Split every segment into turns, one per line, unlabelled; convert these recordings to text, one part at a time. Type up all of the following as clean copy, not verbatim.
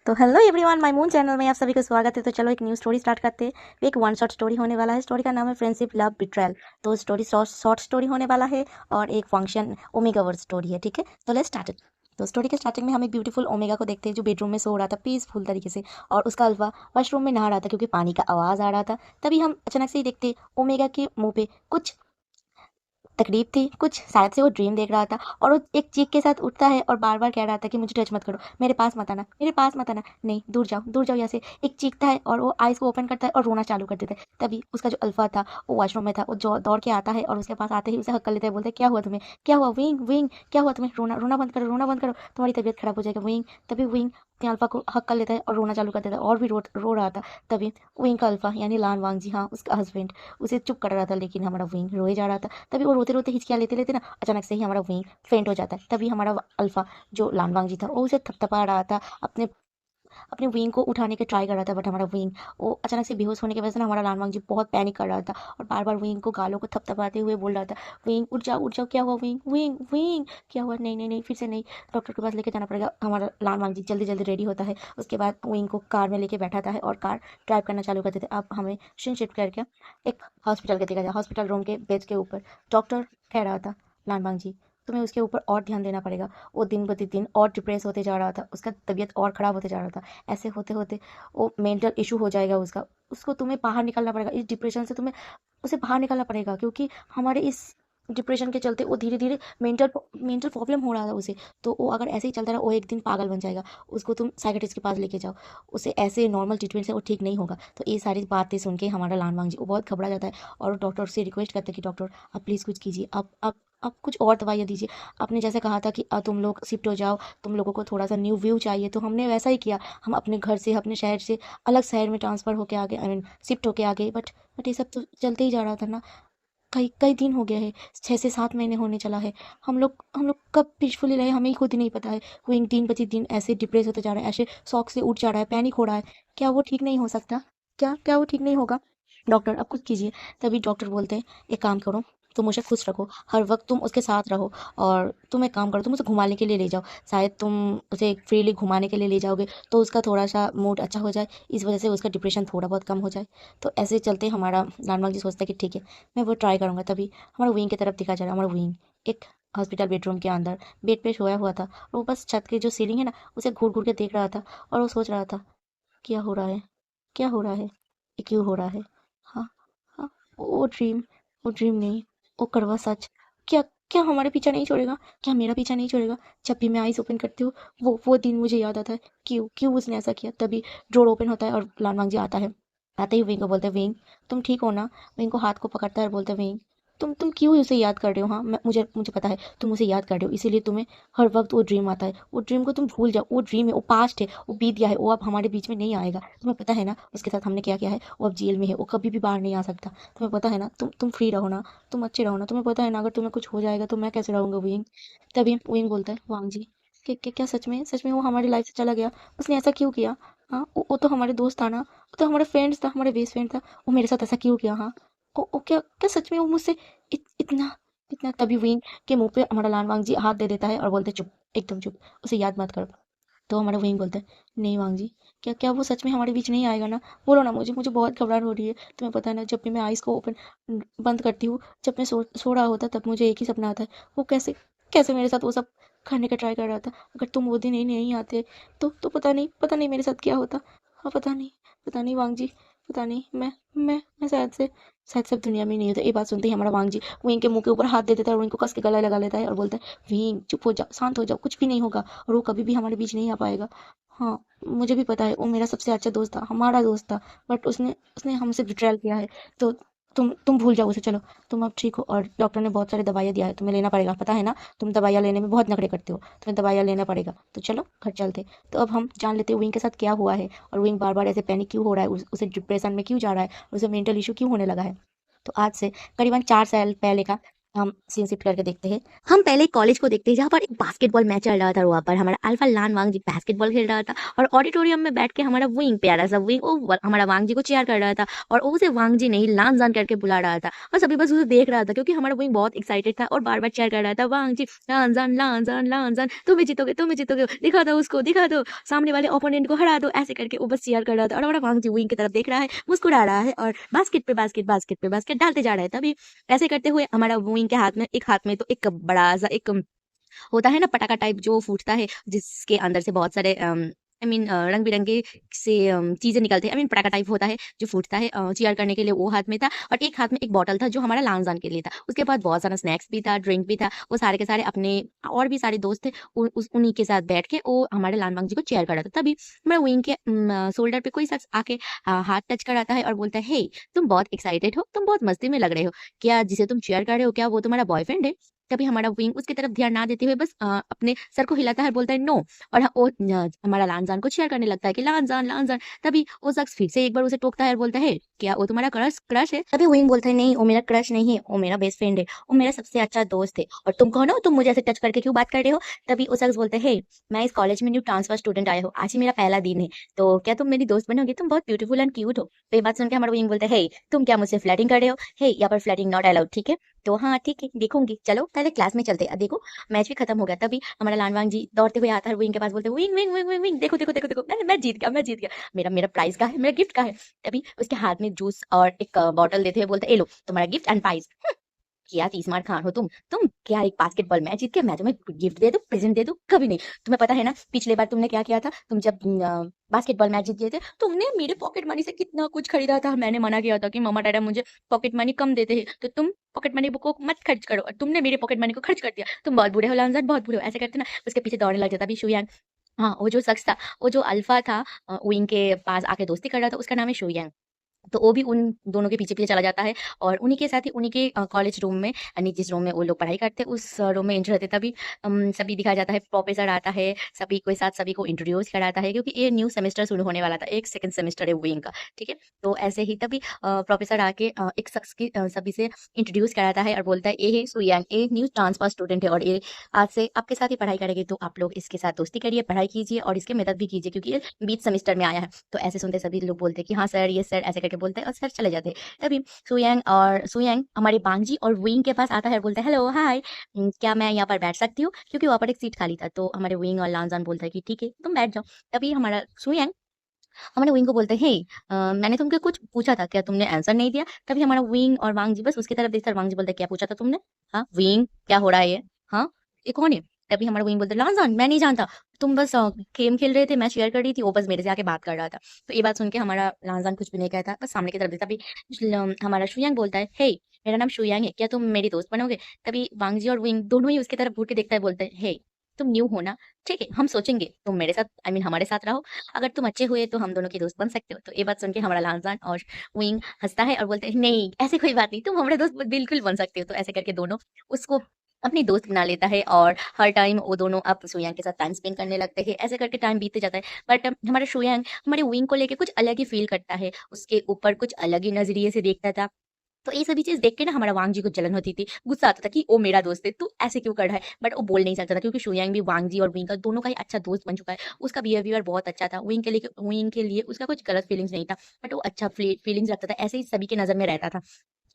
तो hello everyone, my moon channel में आप सभी का स्वागत है। तो चलो एक न्यू स्टोरी स्टार्ट करते हैं। एक वन शॉट स्टोरी होने वाला है। स्टोरी का नाम है फ्रेंडशिप लव बिट्रेयल। तो स्टोरी शॉर्ट स्टोरी होने वाला है और एक फंक्शन ओमेगा वर्ड स्टोरी है, ठीक है। तो लेट्स स्टार्ट इट। तो स्टोरी के स्टार्टिंग में हम एक ब्यूटीफुल ओमेगा को देखते हैं जो बेडरूम में सो रहा था पीसफुल तरीके से, और उसका अल्फा वॉशरूम में नहा रहा था क्योंकि पानी का आवाज़ आ रहा था। तभी हम अचानक से ही देखते ओमेगा के मुंह पे कुछ तकलीफ थी, कुछ शायद से वो ड्रीम देख रहा था, और वो एक चीख के साथ उठता है और बार बार कह रहा था कि मुझे टच मत करो, मेरे पास मत आना, मेरे पास मत आना, नहीं दूर जाओ यहाँ से। एक चीखता है और वो आइस को ओपन करता है और रोना चालू कर देता है। तभी उसका जो अल्फा था वो वॉशरूम में था, वो जो दौड़ के आता है और उसके पास आते ही उसे हक कर लेता है। बोलता है क्या हुआ तुम्हें, क्या हुआ विंग विंग, क्या हुआ तुम्हें, रोना रोना बंद करो, रोना बंद करो, तुम्हारी तबीयत खराब हो जाएगा विंग। तभी विंग अपने अल्फा को हक कर लेता है और रोना चालू कर देता है और भी रो रहा था। तभी विंग का अल्फा यानी लान वांग जी, हाँ उसका हस्बैंड, उसे चुप कर रहा था, लेकिन हमारा विंग रोए जा रहा था। तभी वो रोते रोते हिचकियाँ लेते लेते ना अचानक से ही हमारा विंग फेंट हो जाता है। तभी हमारा अल्फा जो लानवांग जी था वो उसे थपथपा रहा था, अपने अपने विंग को उठाने के ट्राई कर रहा था, बट हमारा विंग वो अचानक से बेहोश होने की वजह से ना हमारा लानवांग जी बहुत पैनिक कर रहा था और बार बार विंग को गालों को थपथपाते हुए बोल रहा था, विंग उठ जाओ, क्या हुआ विंग विंग विंग, क्या हुआ, नहीं नहीं नहीं फिर से नहीं, डॉक्टर के पास लेके जाना पड़ेगा। हमारा लानवांग जी जल्दी जल्दी रेडी होता है। उसके बाद विंग को कार में लेके बैठाता है और कार ड्राइव करना चालू कर देते हैं। अब हमें शिन शिफ्ट करके एक हॉस्पिटल के देखा जाए। हॉस्पिटल रूम के बेड के ऊपर डॉक्टर कह रहा था, लानवांग जी तुम्हें उसके ऊपर और ध्यान देना पड़ेगा, वो दिन प्रतिदिन और डिप्रेस होते जा रहा था, उसका तबीयत और ख़राब होते जा रहा था। ऐसे होते होते वो मेंटल इशू हो जाएगा उसका, उसको तुम्हें बाहर निकलना पड़ेगा इस डिप्रेशन से, तुम्हें उसे बाहर निकलना पड़ेगा, क्योंकि हमारे इस डिप्रेशन के चलते वो धीरे धीरे मेंटल मेंटल प्रॉब्लम हो रहा था उसे। तो वो अगर ऐसे ही चलता रहा वो एक दिन पागल बन जाएगा। उसको तुम साइकेट्रिस्ट के पास लेके जाओ, उसे ऐसे नॉर्मल ट्रीटमेंट से वो ठीक नहीं होगा। तो ये सारी बातें सुन के हमारा लानवांग जी वो बहुत घबरा जाता है और डॉक्टर से रिक्वेस्ट करते हैं कि डॉक्टर आप प्लीज़ कुछ कीजिए, आप कुछ और दवाइयाँ दीजिए। आपने जैसे कहा था कि तुम लोग शिफ्ट हो जाओ, तुम लोगों को थोड़ा सा न्यू व्यू चाहिए, तो हमने वैसा ही किया। हम अपने घर से अपने शहर से अलग शहर में ट्रांसफ़र होके आ गए, आई मीन शिफ्ट होके आ गए। बट ये सब तो चलते ही जा रहा था ना। कई कई दिन हो गए हैं, 6 से 7 महीने होने चला है। हम लोग कब पीसफुली रहे हमें ही खुद ही नहीं पता है। वो एक दिन प्रति दिन ऐसे डिप्रेस होते जा रहा है, ऐसे शौक से उठ जा रहा है, पैनिक हो रहा है। क्या वो ठीक नहीं हो सकता? क्या क्या वो ठीक नहीं होगा? डॉक्टर आप कुछ कीजिए। तभी डॉक्टर बोलते हैं एक काम करो, तुम उसे खुश रखो, हर वक्त तुम उसके साथ रहो, और तुम एक काम करो, तुम उसे घुमाने के लिए ले जाओ। शायद तुम उसे फ्रीली घुमाने के लिए ले जाओगे तो उसका थोड़ा सा मूड अच्छा हो जाए, इस वजह से उसका डिप्रेशन थोड़ा बहुत कम हो जाए। तो ऐसे चलते हमारा लानवांग जी सोचता है कि ठीक है मैं वो ट्राई करूँगा। तभी हमारा विंग की तरफ दिखा जा रहा है। हमारा विंग एक हॉस्पिटल बेडरूम के अंदर बेड पे सोया हुआ था, और वो बस छत की जो सीलिंग है ना उसे घूर घूर के देख रहा था, और वो सोच रहा था क्या हो रहा है, क्या हो रहा है, ये क्यों हो रहा है। हाँ हाँ, वो ड्रीम नहीं, वो कड़वा सच। क्या क्या हमारे पीछा नहीं छोड़ेगा, क्या मेरा पीछा नहीं छोड़ेगा? जब भी मैं आईज ओपन करती हूँ वो दिन मुझे याद आता है, क्यों क्यों उसने ऐसा किया। तभी डोर ओपन होता है और लालवांग जी आता है। आते ही विंग को बोलते हैं, विंग तुम ठीक हो ना? विंग को हाथ को पकड़ता है और बोलते हैं, विंग तुम क्यों उसे याद कर रहे हो? हाँ मुझे मुझे पता है तुम उसे याद कर रहे हो, इसीलिए तुम्हें हर वक्त वो ड्रीम आता है। वो ड्रीम को तुम भूल जाओ, वो ड्रीम है, वो पास्ट है, वो बीत गया है, वो अब हमारे बीच में नहीं आएगा। तुम्हें पता है ना उसके साथ हमने क्या किया है? वो अब जेल में है, वो कभी भी बाहर नहीं आ सकता। तुम्हें पता है ना, तुम फ्री रहो ना, तुम अच्छे रहो ना। तुम्हें पता है ना अगर तुम्हें कुछ हो जाएगा तो मैं कैसे रहूँगा विंग। तभी विंग बोलता है, वांग जी क्या सच में वो हमारी लाइफ से चला गया? उसने ऐसा क्यों किया? हाँ वो तो हमारे दोस्त था ना, वो तो हमारे फ्रेंड्स था, हमारे बेस्ट फ्रेंड था, वो मेरे साथ ऐसा क्यों किया? हाँ ओ क्या क्या सच में वो मुझसे इतना इतना। तभी विंग के मुंह पे हमारा लानवांग जी हाथ दे देता है और बोलते चुप, एकदम चुप, उसे याद मत करो। तो हमारा वहीं बोलता है, नहीं वांग जी क्या क्या वो सच में हमारे बीच नहीं आएगा ना? बोलो ना, मुझे मुझे बहुत घबराहट हो रही है। तुम्हें पता है ना जब भी मैं आइज़ को ओपन बंद करती हूँ, जब मैं सो रहा होता तब मुझे एक ही सपना आता है, वो कैसे कैसे मेरे साथ वो सब करने का ट्राई कर रहा था। अगर तुम वो दिन ही नहीं आते तो पता नहीं मेरे साथ क्या होता। हाँ पता नहीं वांग जी, पता नहीं मैं शायद सब दुनिया में ही नहीं होता। ये बात सुनते ही हमारा वांग जी वहीं के मुंह के ऊपर हाथ दे देता है और उनको कस के गला लगा लेता है और बोलता है, वहीं चुप हो जाओ, शांत हो जाओ, कुछ भी नहीं होगा और वो कभी भी हमारे बीच नहीं आ पाएगा। हाँ मुझे भी पता है वो मेरा सबसे अच्छा दोस्त था, हमारा दोस्त था, बट उसने उसने हमसे बिट्रेयल किया है। तो तुम भूल जाओ उसे, चलो तुम अब ठीक हो, और डॉक्टर ने बहुत सारी दवाइयाँ दिया है, तुम्हें लेना पड़ेगा, पता है ना तुम दवाइयाँ लेने में बहुत नखरे करते हो, तुम्हें दवाइयाँ लेना पड़ेगा। तो चलो घर चलते। तो अब हम जान लेते हैं विंग के साथ क्या हुआ है, और विंग बार बार ऐसे पैनिक क्यों हो रहा है, उसे डिप्रेशन में क्यों जा रहा है, उसे मेंटल इशू क्यों होने लगा है। तो आज से करीबन 4 साल पहले का हम सीन शिफ्ट करके देखते हैं। हम पहले कॉलेज को देखते हैं जहाँ पर एक बास्केटबॉल मैच चल रहा था। वहाँ पर हमारा अल्फा लान वांग जी बास्केटबॉल खेल रहा था और ऑडिटोरियम में बैठ के हमारा विंग प्यारा सा विंग हमारा वांग जी को चेयर कर रहा था और उसे वांग जी नहीं लान जान करके बुला रहा था और सभी बस उसे देख रहा था क्योंकि हमारा विंग बहुत एक्साइटेड था और बार बार चेयर कर रहा था, वांग जी लान जान लान जान लान जान, तुम्हें जीतोगे, दिखा दो उसको, दिखा दो सामने वाले ओपोनेंट को, हरा दो, ऐसे करके वो बस चेयर कर रहा था और हमारा वांग जी विंग की तरफ देख रहा है, मुस्कुरा रहा है और बास्केट डालते जा रहा है। तभी ऐसे करते हुए हमारा विंग के हाथ में तो एक बड़ा सा एक होता है ना पटाखा टाइप जो फूटता है, जिसके अंदर से बहुत सारे रंग बिरंगे से चीजें निकलते हैं। पटाखा टाइप होता है जो फूटता है, चीयर करने के लिए वो हाथ में था और एक हाथ में एक बॉटल था जो हमारा लांजान के लिए था। उसके बाद बहुत सारा स्नैक्स भी था, ड्रिंक भी था। वो सारे के सारे अपने और भी सारे दोस्त थे, उन्हीं के साथ बैठ के वो हमारे लालबाग जी को चेयर कर रहा था। तभी हमारे विंग के शोल्डर पे कोई शख्स आके हाथ टच कराता है और बोलता है, हे तुम बहुत एक्साइटेड हो, तुम बहुत मस्ती में लग रहे हो, क्या जिसे तुम चेयर कर रहे हो क्या वो तुम्हारा बॉयफ्रेंड है? तभी हमारा विंग उसकी तरफ ध्यान ना देते हुए बस अपने सर को हिलाता है और बोलता है नो। और हमारा लानजान को शेयर करने लगता है कि लानजान लानजान। तभी वो शख्स फिर से एक बार उसे टोकता है और बोलता है, क्या वो तुम्हारा क्रश क्रश है? तभी विंग बोलता है, नहीं वो मेरा क्रश नहीं है, वो मेरा बेस्ट फ्रेंड है, वो मेरा सबसे अच्छा दोस्त है, और तुम कौन हो, तुम मुझे ऐसे टच करके क्यों बात कर रहे हो? तभी वो शख्स बोलता है, मैं इस कॉलेज में न्यू ट्रांसफर स्टूडेंट आया हूँ, आज ही मेरा पहला दिन है, तो क्या तुम मेरी दोस्त बनोगे? तुम बहुत ब्यूटीफुल एंड क्यूट हो। तो ये बात सुन के हमारा विंग बोलता है, तुम क्या मुझसे फ्लर्टिंग कर रहे हो? हे यहाँ पर फ्लर्टिंग नॉट अलाउड, ठीक है? तो हाँ ठीक है, देखूंगी, चलो पहले क्लास में चलते हैं। देखो मैच भी खत्म हो गया। तभी हमारा लानवांग जी दौड़ते हुए आता है विंग के पास, बोलते हैं, wing wing wing wing wing, देखो देखो देखो देखो, मैं जीत गया, मैं जीत गया, मेरा मेरा प्राइस का है, मेरा गिफ्ट का है। तभी उसके हाथ में जूस और एक बॉटल देते हुए बोलते हैं, ए लो तुम्हारा गिफ्ट एंड प्राइस। क्या 30 मार खान हो तुम क्या एक बास्केटबॉल मैच जीत के मैं तुम्हें गिफ्ट दे दूं, प्रेजेंट दे दूं? कभी नहीं। तुम्हें पता है ना पिछले बार तुमने क्या किया था? तुम जब बास्केटबॉल मैच जीत गए थे, तुमने मेरे पॉकेट मनी से कितना कुछ खरीदा था। मैंने मना किया था कि मम्मा डैडा मुझे पॉकेट मनी कम देते हैं, तो तुम पॉकेट मनी को मत खर्च करो, और तुमने मेरे पॉकेट मनी को खर्च कर दिया। तुम बहुत बुरे हो लानजान, बहुत बुरे हो। ऐसे करते ना उसके पीछे दौड़ने लग जाता। अभी शुयांग, हाँ वो जो शख्स था, वो जो अल्फा था, विंग के पास आके दोस्ती कर रहा था, उसका नाम है शुयांग। तो वो भी उन दोनों के पीछे-पीछे चला जाता है और उन्हीं के साथ ही उन्हीं के कॉलेज रूम में, यानी जिस रूम में वो लोग पढ़ाई करते हैं, उस रूम में एंटर होते हैं। तभी सभी दिखाया जाता है, प्रोफेसर आता है, सभी के साथ सभी को इंट्रोड्यूस कराता है क्योंकि ये न्यू सेमेस्टर शुरू होने वाला था, एक सेकंड सेमेस्टर है विंग का, ठीक है? तो ऐसे ही तभी प्रोफेसर आके एक शख्स की सभी से इंट्रोड्यूस कराता है और बोलता है, ये है सुयांग, ये न्यू ट्रांसफर स्टूडेंट है और ये आज से आपके साथ ही पढ़ाई करेगी, तो आप लोग इसके साथ दोस्ती करिए, पढ़ाई कीजिए और इसकी मदद भी कीजिए क्योंकि ये बीच सेमेस्टर में आया है। तो ऐसे सुनते सभी लोग बोलते हैं कि हाँ सर, ये सर, ऐसे करके बोलते हैं और सर चले जाते हैं। तभी सुयंग हमारे बांगजी और विंग के पास आता है और बोलता है, हेलो हाय, क्या मैं यहाँ पर बैठ सकती हूँ? क्योंकि वहाँ पर एक सीट खाली था। तो हमारे विंग और लांजान बोलता है कि ठीक है तुम बैठ जाओ। तभी हमारा सुयंग हमारे विंग को बोलते हैं, हे मैंने तुमसे कुछ पूछा था, क्या तुमने आंसर नहीं दिया? तभी हमारा विंग और वांग जी बस उसकी तरफ देखकर वांग जी बोलते हैं, क्या पूछा था तुमने? हाँ विंग, क्या हो रहा है ये? हाँ ये कौन है? तभी हमारा विंग बोलते हैं, लांजान मैं नहीं जानता, तुम बस गेम खेल रहे थे, मैं शेयर कर रही थी, वो बस मेरे से आके बात कर रहा था। तो ये बात सुन के हमारा लांजान कुछ भी नहीं कहता, बस सामने की तरफ देखता। तभी हमारा शुयांग बोलता है, हे मेरा नाम शुयांग है, क्या तुम मेरी दोस्त बनोगे? तभी वांग जी और विंग दोनों ही उसकी तरफ घूर के देखता है, बोलते हैं, हे तुम न्यू हो ना, ठीक है हम सोचेंगे, तुम मेरे साथ हमारे साथ रहो, अगर तुम अच्छे हुए तो हम दोनों की दोस्त बन सकते हो। तो ये बात सुन के हमारा लांजान और विंग हंसता है और बोलते हैं, नहीं ऐसी कोई बात नहीं, तुम हमारे दोस्त बिल्कुल बन सकते हो। तो ऐसे करके दोनों उसको अपनी दोस्त बना लेता है और हर टाइम वो दोनों अब शुयांग के साथ टाइम स्पेंड करने लगते हैं। ऐसे करके टाइम बीतते जाता है, बट हमारा शुयांग हमारे विंग को लेके कुछ अलग ही फील करता है, उसके ऊपर कुछ अलग ही नजरिए से देखता था। तो ये सभी चीज़ देख के ना हमारा वांग जी को जलन होती थी, गुस्सा आता था कि वो मेरा दोस्त है, तू ऐसे क्यों कर रहा है? बट वो बोल नहीं सकता था क्योंकि शुयांग भी वांग जी और विंग का दोनों का ही अच्छा दोस्त बन चुका है। उसका बिहेवियर बहुत अच्छा था, विंग के लिए उसका कुछ गलत फीलिंग्स नहीं था, बट वो अच्छा फीलिंग्स रखता था, ऐसे ही सभी की नज़र में रहता था।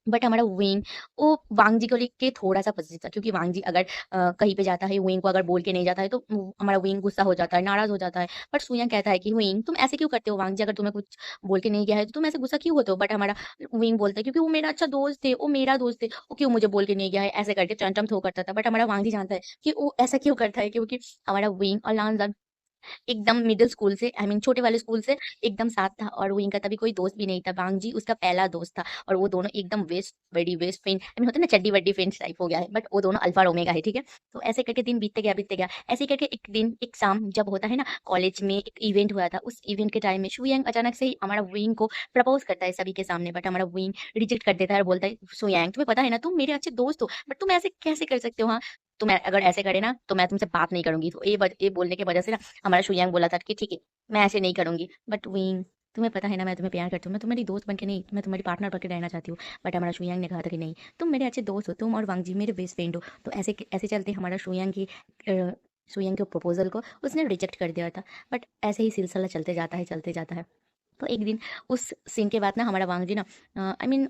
बट हमारा विंग वो वांग जी को लेके थोड़ा-सा पॉज़ेसिव था क्योंकि वांग जी अगर कहीं पे जाता है, विंग को अगर बोल के नहीं जाता है तो हमारा विंग गुस्सा हो जाता है, नाराज़ हो जाता है। बट सुयंग कहता है कि विंग तुम ऐसे क्यों करते हो? वांग जी अगर तुम्हें कुछ बोल के नहीं गया है तो तुम ऐसे गुस्सा क्यों होते हो? बट हमारा विंग बोलता है क्योंकि वो मेरा अच्छा दोस्त है, वो मेरा दोस्त है, वो क्यों मुझे बोल के नहीं गया है? ऐसे करके टंटम थ्रो करता था। बट हमारा वांग जी जानता है कि वो ऐसा क्यों करता है, क्योंकि हमारा विंग और लांग एकदम मिडिल स्कूल से, छोटे वाले स्कूल से एकदम साथ था और वो इनका तभी कोई दोस्त भी नहीं था। बांग जी उसका पहला दोस्त था और वो दोनों एकदम बेस्ट फ्रेंड, होता है ना चड्डी-वड्डी फ्रेंड्स टाइप हो गया है, बट वो दोनों अल्फा और ओमेगा है, ठीक है? तो ऐसे करके दिन बीतते गया। ऐसे करके एक दिन, एक शाम जब होता है ना कॉलेज में एक इवेंट हुआ था, उस इवेंट के टाइम में शुयांग अचानक से ही हमारा विंग को प्रपोज़ करता है सभी के सामने, बट हमारा विंग रिजेक्ट कर देता है और बोलता है, "शुयांग तुम्हें पता है ना तुम मेरे अच्छे दोस्त हो, बट तुम ऐसे कैसे कर सकते हो? हाँ, तुम अगर ऐसे करे ना तो मैं तुमसे बात नहीं करूँगी।" तो ये बोलने की वजह से ना हमारा शुयांग बोला था कि ठीक है, मैं ऐसे नहीं करूँगी, बट विंग तुम्हें पता है ना मैं तुम्हें प्यार करती हूँ, मैं तुम्हारी दोस्त बन के नहीं, मैं तुम्हारी पार्टनर बन के रहना चाहती हूँ। बट हमारा शुयांग ने कहा था कि नहीं, तुम मेरे अच्छे दोस्त हो, तुम और वांगजी मेरे बेस्ट फ्रेंड हो। तो ऐसे ऐसे चलते हमारा शुयांग के प्रपोजल को उसने रिजेक्ट कर दिया था। बट ऐसे ही सिलसिला चलते जाता है, चलते जाता है। तो एक दिन उस सीन के बाद ना हमारा वांग जी ना,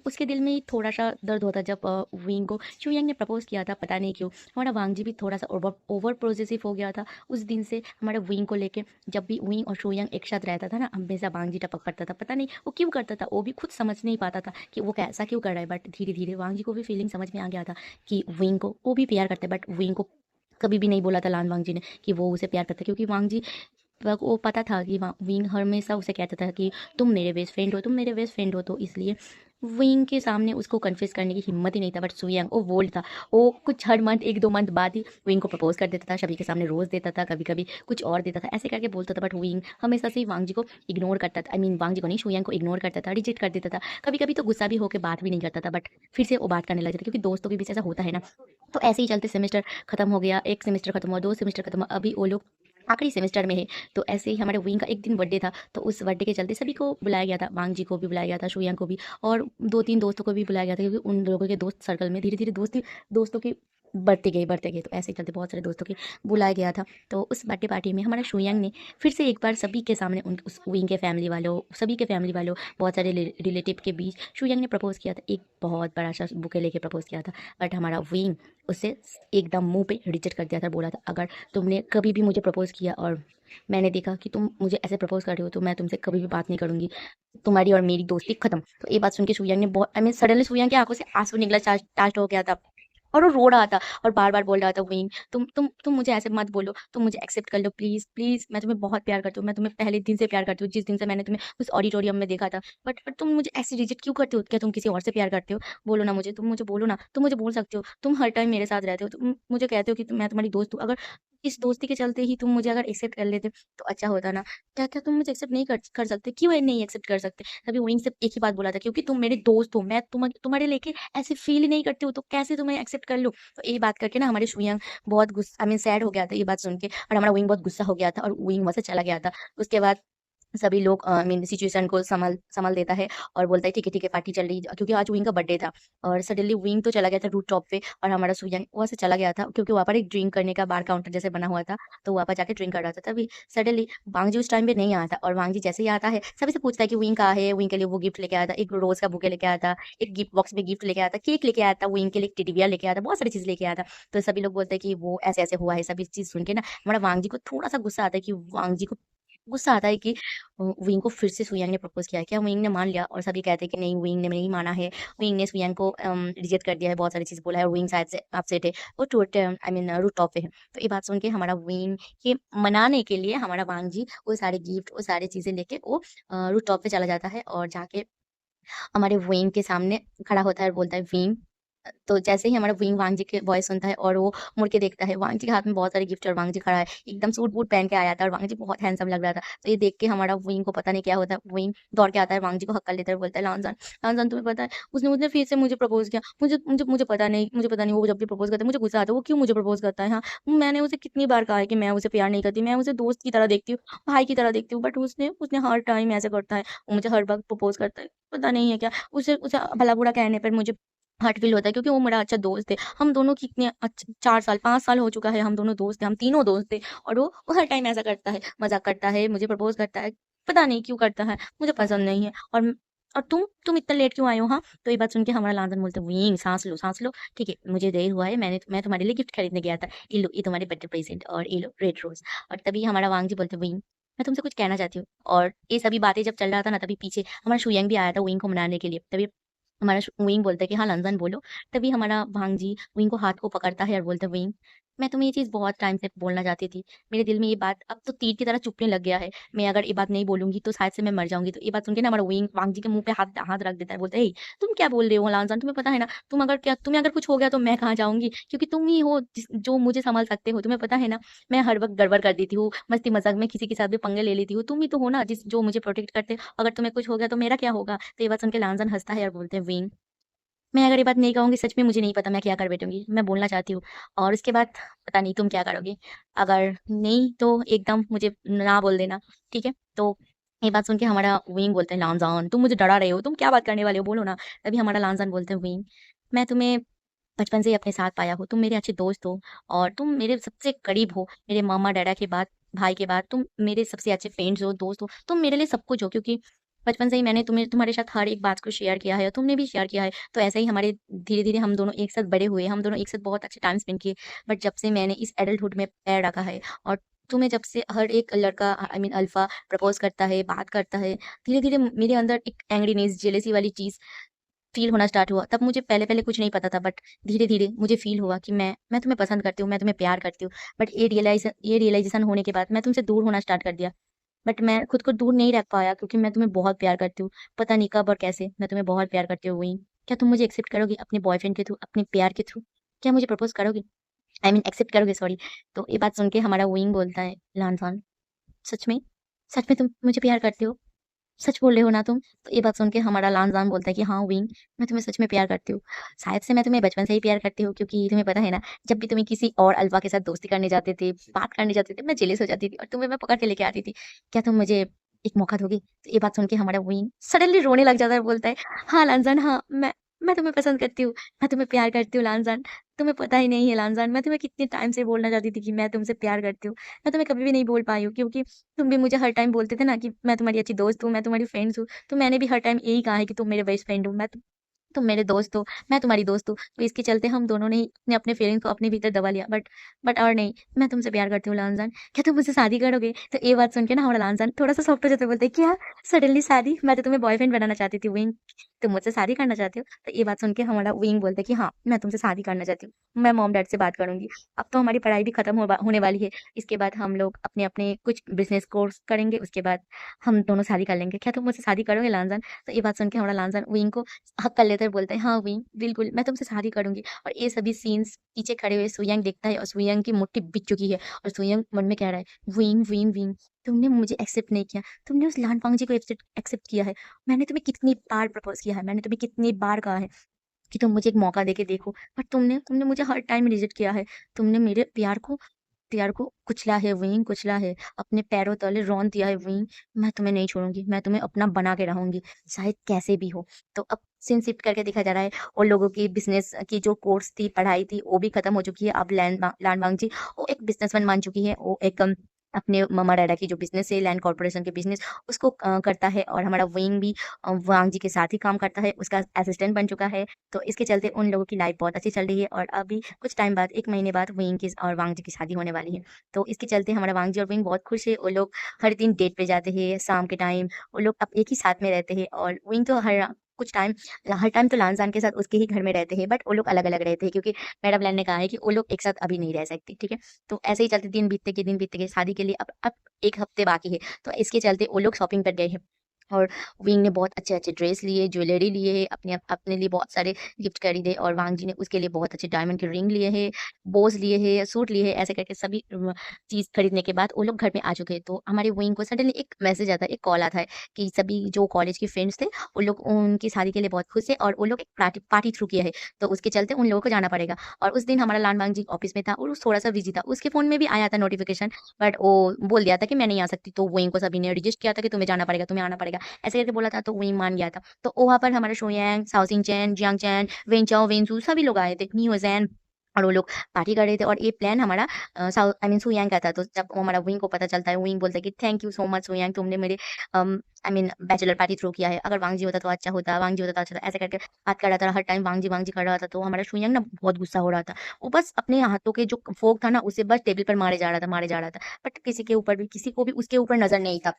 उसके दिल में ही थोड़ा सा दर्द होता जब विंग को शुयांग ने प्रपोज किया था। पता नहीं क्यों हमारा वांग जी भी थोड़ा सा ओवर ओवर प्रोजेसिव हो गया था उस दिन से हमारे विंग को लेके। जब भी विंग और शुयांग एक साथ रहता था ना, हमेशा वांग जी टपक पड़ता था। पता नहीं वो क्यों करता था, वो भी खुद समझ नहीं पाता था कि वो कैसा क्यों कर रहा है। बट धीरे धीरे वांग जी को भी फीलिंग समझ में आ गया था कि विंग को वो भी प्यार करता है। बट विंग को कभी भी नहीं बोला था लान वांग जी ने कि वो उसे प्यार करता है, क्योंकि वांग जी वो पता था कि विंग हमेशा उसे कहता था कि तुम मेरे बेस्ट फ्रेंड हो, तुम मेरे बेस्ट फ्रेंड हो। तो इसलिए विंग के सामने उसको कन्फेस करने की हिम्मत ही नहीं था। बट सुयंग वो बोल्ड था, वो कुछ हर मंथ 1-2 मंथ बाद ही विंग को प्रपोज कर देता था, सभी के सामने रोज देता था, कभी कभी कुछ और देता था, ऐसे करके बोलता था। बट विंग हमेशा से ही वांग जी को इग्नोर करता था। वांग जी को नहीं, शुयांग को इग्नोर करता था, रिजेक्ट कर देता था। कभी कभी तो गुस्सा भी होकर बात भी नहीं करता था, बट फिर से वो बात करने लगता था, क्योंकि दोस्तों के बीच ऐसा होता है ना। तो ऐसे ही चलते सेमेस्टर खत्म हो गया, एक सेमेस्टर खत्म हुआ, 2 सेमेस्टर खत्म हुआ, अभी वो लोग आखिरी सेमेस्टर में है। तो ऐसे ही हमारे विंग का एक दिन बर्थडे था, तो उस बर्थडे के चलते सभी को बुलाया गया था, वांग जी को भी बुलाया गया था, शुयांग को भी, और 2-3 दोस्तों को भी बुलाया गया था, क्योंकि उन लोगों के दोस्त सर्कल में धीरे धीरे दोस्तों की बढ़ते गए। तो ऐसे ही चलते बहुत सारे दोस्तों के बुलाया गया था। तो उस बर्थडे पार्टी में हमारा शुयांग ने फिर से एक बार सभी के सामने उस विंग के फैमिली वालों, सभी के फैमिली वालों, बहुत सारे रिलेटिव के बीच शुयांग ने प्रपोज किया था, एक बहुत बड़ा सा बुके लेके प्रपोज किया था। बट हमारा विंग उसे एकदम मुंह पे रिजेक्ट कर दिया था, बोला था अगर तुमने कभी भी मुझे प्रपोज किया और मैंने देखा कि तुम मुझे ऐसे प्रपोज कर रहे हो, तो मैं तुमसे कभी भी बात नहीं करूंगी, तुम्हारी और मेरी दोस्ती खत्म। तो ये बात सुन के शुयांग ने बहुत, सडनली शुयांग की आंखों से आंसू निकला स्टार्ट हो गया था, और वो रो रहा था और बार बार बोल रहा था, विंग तुम मुझे ऐसे मत बोलो, तुम मुझे एक्सेप्ट कर लो प्लीज प्लीज, मैं तुम्हें बहुत प्यार करती हूँ, मैं तुम्हें पहले दिन से प्यार करती हूँ, जिस दिन से मैंने तुम्हें उस ऑडिटोरियम में देखा था। बट तुम मुझे ऐसे रिजेक्ट क्यों करते हो, क्या तुम किसी और से प्यार करते हो? बोलो ना मुझे, तुम मुझे बोलो ना, तुम मुझे बोल सकते हो, तुम हर टाइम मेरे साथ रहते हो, तुम मुझे कहते हो कि मैं तुम्हारी दोस्त हूँ। अगर इस दोस्ती के चलते ही तुम मुझे अगर एक्सेप्ट कर लेते तो अच्छा होता ना। क्या क्या तुम मुझे एक्सेप्ट नहीं कर सकते? क्यों नहीं एक्सेप्ट कर सकते? तभी विंग से एक ही बात बोला था, क्योंकि तुम मेरे दोस्त हो, मैं तुम्हारे लेके ऐसे फील ही नहीं करती हूँ, तो कैसे तुम्हें एक्सेप्ट कर लूँ? तो ये बात करके ना हमारे शुयांग बहुत गुस्सा, सैड हो गया था ये बात सुन के, और हमारा विंग बहुत गुस्सा हो गया था और विंग वहां से चला गया था। उसके बाद सभी लोग सिचुएशन को संभाल संभाल देता है और बोलता है ठीक है पार्टी चल रही है, क्योंकि आज विंग का बर्थडे था। और सडनली विंग तो चला गया था रूट टॉप पे, और हमारा सुयांग वहां से चला गया था, क्योंकि वहाँ पर एक ड्रिंक करने का बार काउंटर जैसे बना हुआ था, तो वहाँ पर जाके ड्रिंक कर रहा था। तभी सडनली वांग जी उस टाइम पे नहीं आया था, और वांग जी जैसे ही आता है सभी से पूछता है कि विंग कहाँ है। विंग के लिए वो गिफ्ट लेके आया था, एक रोज का बुके लेके आया था, एक गिफ्ट बॉक्स में गिफ्ट लेके आया था, केक लेके आया था, विंग के लिए एक टेडी बियर लेके आया था, बहुत सारी चीज लेके आया था। तो सभी लोग बोलते हैं कि वो ऐसे ऐसे हुआ है। सभी चीज सुन के ना हमारा वांग जी को थोड़ा सा गुस्सा आता है, कि वांग जी को गुस्सा आता है कि विंग को फिर से सुयांग ने प्रपोज किया है क्या, विंग ने मान लिया? और सभी कहते हैं कि नहीं, विंग ने नहीं माना है, विंग ने सुयांग को रिजेक्ट कर दिया है, बहुत सारी चीज बोला है, और विंग शायद से अपसेट है, वो टूट रूट टॉप पे है। तो ये बात सुन के हमारा विंग के मनाने के लिए हमारा वांग जी वो सारे गिफ्ट, वो सारी चीजें लेके वो रूट टॉप पे चला जाता है, और जाके हमारे विंग के सामने खड़ा होता है और बोलता है विंग। तो जैसे ही हमारा विंग वांग जी की वॉइस सुनता है और वो मुड़ के देखता है, वांग जी के हाथ में बहुत सारे गिफ्ट, और वांग जी खड़ा है एकदम सूट बूट पहन के आया था, और वांग जी बहुत हैंडसम लग रहा था। तो ये देख के हमारा विंग को पता नहीं क्या होता है, विंग दौड़ के आता है, वांग जी को हक्का लेता है, बोलता है लांजान, लांजान तुम्हें पता है उसने मुझे फिर से मुझे प्रपोज किया, मुझे पता नहीं वो जब भी प्रपोज करता है मुझे गुस्सा आता है, वो क्यों मुझे प्रपोज करता है? हाँ, मैंने उसे कितनी बार कहा है कि मैं उसे प्यार नहीं करती, मैं उसे दोस्त की तरह देखती हूँ, भाई की तरह देखती हूँ, बट उसने उसने हर टाइम ऐसा करता है, वो मुझे हर वक्त प्रपोज करता है, पता नहीं है क्या। उसे उसे भला बुरा कहने पर मुझे हर्ट फील होता है, क्योंकि वो मेरा अच्छा दोस्त है। हम दोनों की इतने 4 साल 5 साल हो चुका है, हम दोनों दोस्त थे, हम तीनों दोस्त थे, और वो हर टाइम ऐसा करता है, मजाक करता है, मुझे प्रपोज करता है, पता नहीं क्यों करता है, मुझे पसंद नहीं है। और तुम इतना लेट क्यों आए हो? हाँ, तो ये बात सुन के हमारा लांदन बोलते वीं, सांस लो, ठीक है, मुझे देर हुआ है, मैं तुम्हारे लिए गिफ्ट खरीदने गया था, ये लो, ये तुम्हारे बर्थडे प्रेजेंट, और ये लो रेड रोज। और तभी हमारा वांग जी बोलते वीं, मैं तुमसे कुछ कहना चाहती हूँ। और ये सभी बातें जब चल रहा था ना, तभी पीछे हमारा शुयंग भी आया था विंग को मनाने के लिए। तभी हमारा विंग बोलता है कि हाँ लंजन बोलो। तभी हमारा भांग जी विंग को हाथ को पकड़ता है और बोलता है, विंग मैं तुम्हें ये चीज बहुत टाइम से बोलना चाहती थी, मेरे दिल में ये बात अब तो तीर की तरह चुभने लग गया है, मैं अगर ये बात नहीं बोलूंगी तो शायद से मैं मर जाऊंगी। तो ये बात सुन के ना हमारा विंग वांग जी के मुंह पे हाथ हाथ रख देता है, बोलता है, "हे, तुम क्या बोल रहे हो लांजन, तुम्हें पता है ना, तुम्हें अगर कुछ हो गया तो मैं कहाँ जाऊंगी, क्योंकि तुम ही हो जो मुझे संभाल सकते हो, तुम्हें पता है ना, मैं हर वक्त गड़बड़ कर देती हूँ, मस्ती मजाक में किसी के साथ भी पंगे ले लेती हूँ, तुम ही तो हो ना जिस जो मुझे प्रोटेक्ट करते हो, अगर तुम्हें कुछ हो गया तो मेरा क्या होगा?" तो ये बात सुन के लांजन हंसता है और बोलते हैं, विंग मैं अगर ये बात नहीं कहूँगी, सच में मुझे नहीं पता मैं क्या कर बैठूँगी। मैं बोलना चाहती हूँ, और उसके बाद पता नहीं तुम क्या करोगे। अगर नहीं तो एकदम मुझे ना बोल देना, ठीक है? तो ये बात सुन के हमारा विंग बोलते हैं, लांजान तुम मुझे डरा रहे हो, तुम क्या बात करने वाले हो, बोलो ना। तभी हमारा लांजान बोलते हैं, विंग मैं तुम्हें बचपन से ही अपने साथ पाया हो, तुम मेरे अच्छे दोस्त हो और तुम मेरे सबसे करीब हो, मेरे मामा डैडा के बाद, भाई के बाद तुम मेरे सबसे अच्छे फ्रेंड्स हो, दोस्त हो, तुम मेरे लिए सब कुछ हो, क्योंकि बचपन से ही मैंने तुम्हारे साथ हर एक बात को शेयर किया है और तुमने भी शेयर किया है। तो ऐसे ही हमारे धीरे धीरे हम दोनों एक साथ बड़े हुए, हम दोनों एक साथ बहुत अच्छे टाइम स्पेंड किए। बट जब से मैंने इस एडल्टहुड में पैर रखा है और तुम्हें जब से हर एक लड़का, आई मीन अल्फा, प्रपोज करता है, बात करता है, धीरे धीरे मेरे अंदर एक एंग्रीनेस, जेलेसी वाली चीज फ़ील होना स्टार्ट हुआ। तब मुझे पहले-पहले कुछ नहीं पता था, बट धीरे-धीरे मुझे फ़ील हुआ कि मैं तुम्हें पसंद करती हूँ, मैं तुम्हें प्यार करती हूँ। बट ये रियलाइज़ेशन होने के बाद मैं तुमसे दूर होना स्टार्ट कर दिया। बट मैं खुद को दूर नहीं रख पाया, क्योंकि मैं तुम्हें बहुत प्यार करती हूँ। पता नहीं कब और कैसे मैं तुम्हें बहुत प्यार करती हूँ वही। क्या तुम मुझे एक्सेप्ट करोगी अपने बॉयफ्रेंड के थ्रू, अपने प्यार के थ्रू? क्या मुझे प्रपोज़ करोगी? आई मीन एक्सेप्ट करोगे, सॉरी। तो ये बात सुन के हमारा विंग बोलता है, "लान-फान, सच में? सच में तुम मुझे प्यार करते हो? सच बोल रहे हो ना तुम?" तो ये बात सुन के हमारा लांजान बोलता है कि हाँ विंग, मैं तुम्हें सच में प्यार करती हूँ। शायद से मैं तुम्हें बचपन से ही प्यार करती हूँ, क्योंकि तुम्हें पता है ना, जब भी तुम्हें किसी और अल्फा के साथ दोस्ती करने जाते थे, बात करने जाते थे, मैं जेलस हो जाती थी और तुम्हें मैं पकड़ के लेके आती थी। क्या तुम मुझे एक मौका दोगी? तो ये बात सुन के हमारा विंग सडनली रोने लग जाता है और बोलता है, हाँ लांजान, हाँ, मैं तुम्हें पसंद करती हूँ, मैं तुम्हें प्यार करती हूँ लांजान। तुम्हें पता ही नहीं है लांजान, मैं तुम्हें कितने टाइम से बोलना चाहती थी कि मैं तुमसे प्यार करती हूँ। मैं तुम्हें कभी भी नहीं बोल पाई हूँ, क्योंकि तुम भी मुझे हर टाइम बोलते थे ना कि मैं तुम्हारी अच्छी दोस्त हूँ, मैं तुम्हारी फ्रेंड्स हूँ। तो मैंने भी हर टाइम यही कहा है कि तुम मेरे बेस्ट फ्रेंड हो, तुम मेरे दोस्त हो, मैं तुम्हारी दोस्त हूँ। तो इसके चलते हम दोनों ने ही अपने अपने फीलिंग्स को अपने भीतर दबा लिया। बट और नहीं, मैं तुमसे प्यार करती हूँ लांजान, क्या तुम मुझसे शादी करोगे? तो ये बात सुन के ना हमारा लांजान थोड़ा-सा सॉफ्ट हो जाता है, बोलता है, क्या सडनली शादी? मैं तो तुम्हें बॉयफ्रेंड बनाना चाहती थी विंग, तुम मुझसे शादी करना चाहते हो? तो ये बात सुन के हमारा विंग बोलता है कि हाँ, मैं तुमसे शादी करना चाहती हूँ। मैं मॉम-डैड से बात करूँगी। अब तो हमारी पढ़ाई भी खत्म होने वाली है। इसके बाद हम लोग अपने-अपने कुछ बिज़नेस कोर्स करेंगे, उसके बाद हम दोनों शादी कर लेंगे। क्या तुम मुझसे शादी करोगे लांजान? तो ये बात सुन के हमारा लांजान विंग को हग कर लेता है, बोलता है, "हाँ विंग, बिल्कुल, मैं तुमसे शादी करूँगी।" और ये सभी सीन्स पीछे खड़े हुए सुयंग देखता है और सुयंग की मुट्ठी बिक चुकी है और सुयंग मन में कह रहा है, "विंग, विंग, विंग, तुमने मुझे एक्सेप्ट नहीं किया, तुमने उस लानफांग जी को एक्सेप्ट एक्सेप्ट किया है। मैंने तुम्हें कितनी बार प्रपोज़ किया है, मैंने तुम्हें कितनी बार कहा है कि तुम मुझे एक मौका देके देखो, बट तुमने मुझे हर टाइम रिजेक्ट किया है। तुमने मेरे प्यार को कुचला है वहीँ कुचला है, अपने पैरों तले रौंद दिया है वहीँ। मैं तुम्हें नहीं छोड़ूँगी, मैं तुम्हें अपना बना के रहूँगी, चाहे कैसे भी हो। तो अब सीन शिफ्ट करके देखा जा रहा है, उन लोगों की बिज़नेस की जो कोर्स थी, पढ़ाई थी, वो भी खत्म हो चुकी है। अब लान वांगजी वो एक बिज़नेसमैन बन चुकी है। वो एक अपने ममा-डैडा की जो बिज़नेस है, लैंड कॉर्पोरेशन के बिज़नेस, उसको करता है और हमारा विंग भी वांग जी के साथ ही काम करता है, उसका असिस्टेंट बन चुका है। तो इसके चलते उन लोगों की लाइफ़ बहुत अच्छी चल रही है और अभी कुछ टाइम बाद, 1 महीने बाद विंग की और वांग जी की शादी होने वाली है। तो इसके चलते हमारा वांग जी और विंग बहुत खुश है। वो लोग हर दिन डेट पे जाते हैं, शाम के टाइम वो लोग अब एक ही साथ में रहते हैं और विंग तो हर टाइम तो लान-जान के साथ उसके ही घर में रहते हैं, बट वो लोग अलग-अलग रहते हैं, क्योंकि मैडम लैन ने कहा है कि वो लोग एक साथ अभी नहीं रह सकते, ठीक है? तो ऐसे ही चलते दिन बीतते गए, शादी के लिए अब 1 हफ्ते बाकी है। तो इसके चलते वो लोग शॉपिंग पर गए हैं और विंग ने बहुत अच्छे-अच्छे ड्रेस लिए, ज्वेलरी लिए, अपने लिए बहुत सारे गिफ्ट खरीदे और वांग जी ने उसके लिए बहुत अच्छे डायमंड के रिंग लिए हैं, बोज़ लिए हैं, सूट लिए हैं, ऐसे करके सभी चीज़ खरीदने के बाद वो लोग घर में आ चुके हैं। तो हमारे विंग को सडनली एक मैसेज आता है, एक कॉल आता है कि सभी जो कॉलेज के फ्रेंड्स थे, वो लोग उनकी शादी के लिए बहुत खुश हैं और वो लोग एक पार्टी थ्रू किया है, तो उसके चलते उन लोगों को जाना पड़ेगा। और उस दिन हमारा लान वांग जी ऑफ़िस में था और वो थोड़ा-सा बिज़ी था। उसके फ़ोन में भी आया था नोटिफ़िकेशन, बट वो बोल दिया था कि मैं नहीं आ सकती, तो विंग को सभी ने रिजेक्ट किया था कि तुम्हें जाना पड़ेगा, तुम्हें आना पड़ेगा। ऐसे करके बोला था तो वही मान गया था। तो वहाँ पर हमारा शोयैंग, साओ सिंग-चैन, जियांग चैन, वेन-चाओ, वेन-सू सभी लोग आए थे, न्यू ज़ैन और वो लोग पार्टी कर रहे थे और ये प्लान हमारा आई मीन सुयांग का था। तो जब वो हमारा विंग को पता चलता है, विंग बोलता है कि thank you so much Suyang, तुमने मेरे I mean bachelor party throw किया है। अगर वांग जी होता तो अच्छा होता, वांग जी होता तो अच्छा था। ऐसे करके बात कर रहा था, हर टाइम वांग जी कर रहा था। तो हमारा शुयांग ना बहुत गुस्सा हो रहा था। वो बस अपने हाथों के जो फ़ोर्क था ना, उसे बस टेबल पर मारे जा रहा था। बट किसी को भी उसके ऊपर नज़र नहीं था।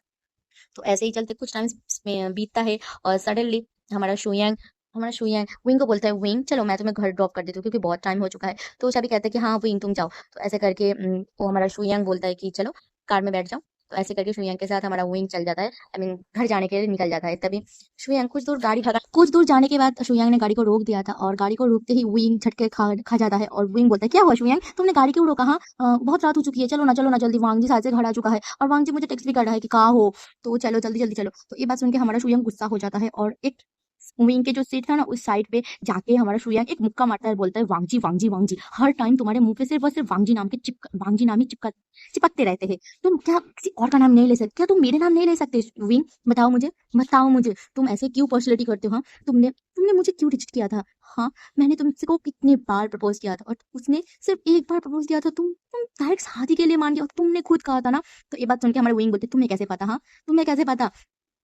तो ऐसे ही चलते कुछ टाइम में बीतता है और सडनली हमारा शुयांग विंग को बोलता है, विंग चलो मैं तुम्हें घर ड्रॉप कर देती हूँ, क्योंकि बहुत टाइम हो चुका है। तो सभी कहते हैं कि हाँ विंग तुम जाओ। तो ऐसे करके वो हमारा शुयांग बोलता है कि चलो कार में बैठ जाओ। तो ऐसे करके शुयांग के साथ हमारा विंग चल जाता है, आई मीन घर जाने के लिए निकल जाता है। तभी शुयांग कुछ दूर जाने के बाद शुयांग ने गाड़ी को रोक दिया था और गाड़ी को रोकते ही विंग झटके खा जाता है और विंग बोलता है, क्या हुआ शुयांग, तुमने गाड़ी क्यों रोका? हाँ, बहुत रात हो चुकी है, चलो ना जल्दी, वांग जी शायद से घर आ चुका है और वांग जी मुझे टेक्स्ट भी कर रहा है कि कहाँ हो, तो चलो जल्दी जल्दी चलो। तो ये बात सुन के हमारा शुयंग गुस्सा हो जाता है और एक विंग के जो सीट था ना उस साइड पे जाके हमारा शुयांग एक मुक्का मारता है, बोलता है वांगजी वांगजी वांगजी। हर टाइम तुम्हारे मुंह पे सिर्फ और सिर्फ वांगजी नाम के वांगजी नाम ही चिपकते रहते हैं। तुम क्या किसी और का नाम नहीं ले सकते? क्या तुम मेरे नाम नहीं ले सकते? विंग बताओ मुझे, बताओ मुझे, तुम ऐसे क्यों पर्सनैलिटी करते हो? हाँ, तुमने तुमने मुझे क्यों रिजेक्ट किया था? हाँ, मैंने तुमसे को कितने बार प्रपोज किया था और उसने सिर्फ एक बार प्रपोज किया था। तुम डायरेक्ट शादी के लिए मान गया और तुमने खुद कहा था ना। तो ये बात सुन के हमारे विंग बोलते तुम्हें कैसे पता? हाँ, तुम्हें कैसे पता?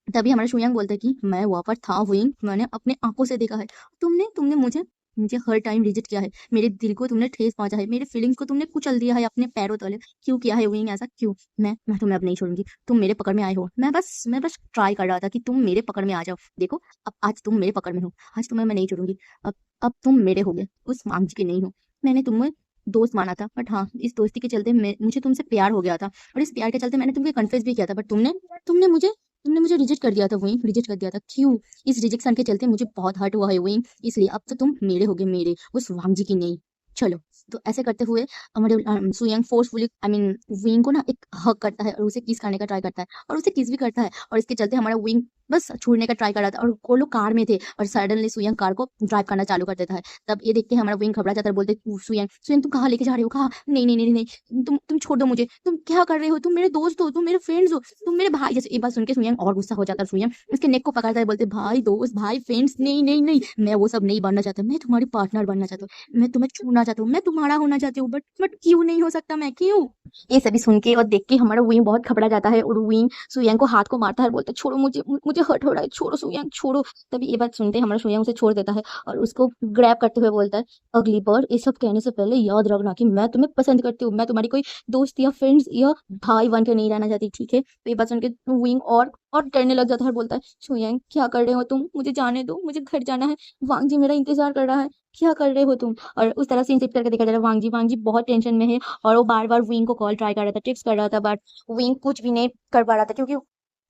तभी हमारा शुयांग बोलता है कि मैं वहां पर था हुइंग, मैंने अपने आंखों से देखा है। तुमने तुमने मुझे मुझे हर टाइम रिजेक्ट किया है, मेरे दिल को तुमने ठेस पहुंचा है, मेरे फीलिंग्स को तुमने कुचल दिया है अपने पैरों तले। क्यों किया है हुइंग ऐसा? क्यों? मैं तुम्हें अब नहीं छोड़ूंगी। तुम मेरे पकड़ में आए हो, मैं बस ट्राई कर रहा था कि तुम मेरे पकड़ में आ जाओ। देखो, अब आज तुम मेरे पकड़ में हो, आज तुम्हें मैं नहीं छोड़ूंगी। अब तुम मेरे हो गए, उस मांझी के नहीं हो। मैंने तुम्हें दोस्त माना था, बट हाँ, इस दोस्ती के चलते मुझे तुमसे प्यार हो गया था और इस प्यार के चलते मैंने तुमको कन्फेस भी किया था, बट तुमने मुझे तुमने मुझे रिजेक्ट कर दिया था वहीं, रिजेक्ट कर दिया था। क्यों? इस रिजेक्शन के चलते मुझे बहुत हर्ट हुआ है वहीं, इसलिए अब तो तुम मेरे होगे, मेरे, उस वांगजी की नहीं। चलो। तो ऐसे करते हुए हमारे सुयंग फोर्सफुली विंग को ना एक हक करता है और उसे किस करने का ट्राई करता है और उसे किस भी करता है, और इसके चलते हमारा विंग बस छोड़ने का ट्राई कर रहा था और वो लोग कार में थे और सडनली सुयंग कार को ड्राइव करना चालू कर देता है। तब ये देख के हमारा विंग घबरा जाता है, बोलते सुयंग सुयंग तुम कहाँ लेके जा रहे हो? कहाँ? नहीं नहीं नहीं नहीं, तुम छोड़ दो मुझे, तुम क्या कर रहे हो? तुम मेरे दोस्त हो, तुम मेरे फ्रेंड्स हो, तुम मेरे भाई जैसे। एक बात सुन के सुयंग और गुस्सा हो जाता है। सुयंग उसके नेक को पकड़ता है, बोलते भाई दोस्त भाई फ्रेंड्स नहीं नहीं नहीं, मैं वो सब नहीं बनना चाहता, मैं तुम्हारी पार्टनर बनना चाहता हूँ, मैं तुम्हें छूना चाहता हूँ, मैं तुम्हारा होना चाहती हूँ, बट क्यों नहीं हो सकता? मैं क्यों? ये सभी सुन के और देख के हमारा विंग बहुत घबरा जाता है और विंग सुयंग को हाथ को मारता है और बोलता है छोड़ो मुझे, मुझे हर्ट हो रहा है, छोड़ो सुयंग छोड़ो। तभी ये बात सुनते हमारा सुयंग उसे छोड़ देता है और उसको ग्रैब करते हुए बोलता है अगली बार ये सब कहने से पहले याद रखना कि मैं तुम्हें पसंद करती हूँ, मैं तुम्हारी कोई दोस्त या फ्रेंड्स या भाई बन के नहीं रहना चाहती, ठीक है? तो ये बात सुन के विंग और डरने लग जाता है और बोलता है सुयंग क्या कर रहे हो तुम? मुझे जाने दो, मुझे घर जाना है, वांग जी मेरा इंतजार कर रहा है, क्या कर रहे हो तुम? और उस तरफ से इंसिप करके देखा जा रहा है वांग जी बहुत टेंशन में है और वो बार बार विंग को कॉल ट्राई कर रहा था, टेक्स्ट कर रहा था, बट विंग कुछ भी नहीं कर पा रहा था क्योंकि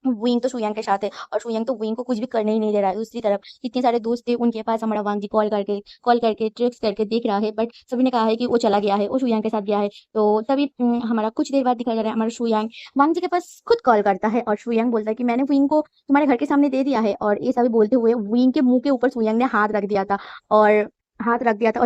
विंग तो सुयंग के साथ है और सुयंग तो विंग को कुछ भी करने ही नहीं दे रहा है। दूसरी तरफ जितने सारे दोस्त थे उनके पास हमारा वांग जी कॉल करके टेक्स्ट करके देख रहा है, बट सभी ने कहा है कि वो चला गया है, वो सुयंग के साथ गया है। तो तभी हमारा कुछ देर बाद दिखाया जा रहा है हमारा सुयंग वांग जी के पास खुद कॉल करता है और सुयंग बोलता है कि मैंने विंग को तुम्हारे घर के सामने दे दिया है, और ये सभी बोलते हुए विंग के मुंह के ऊपर सुयंग ने हाथ रख दिया था और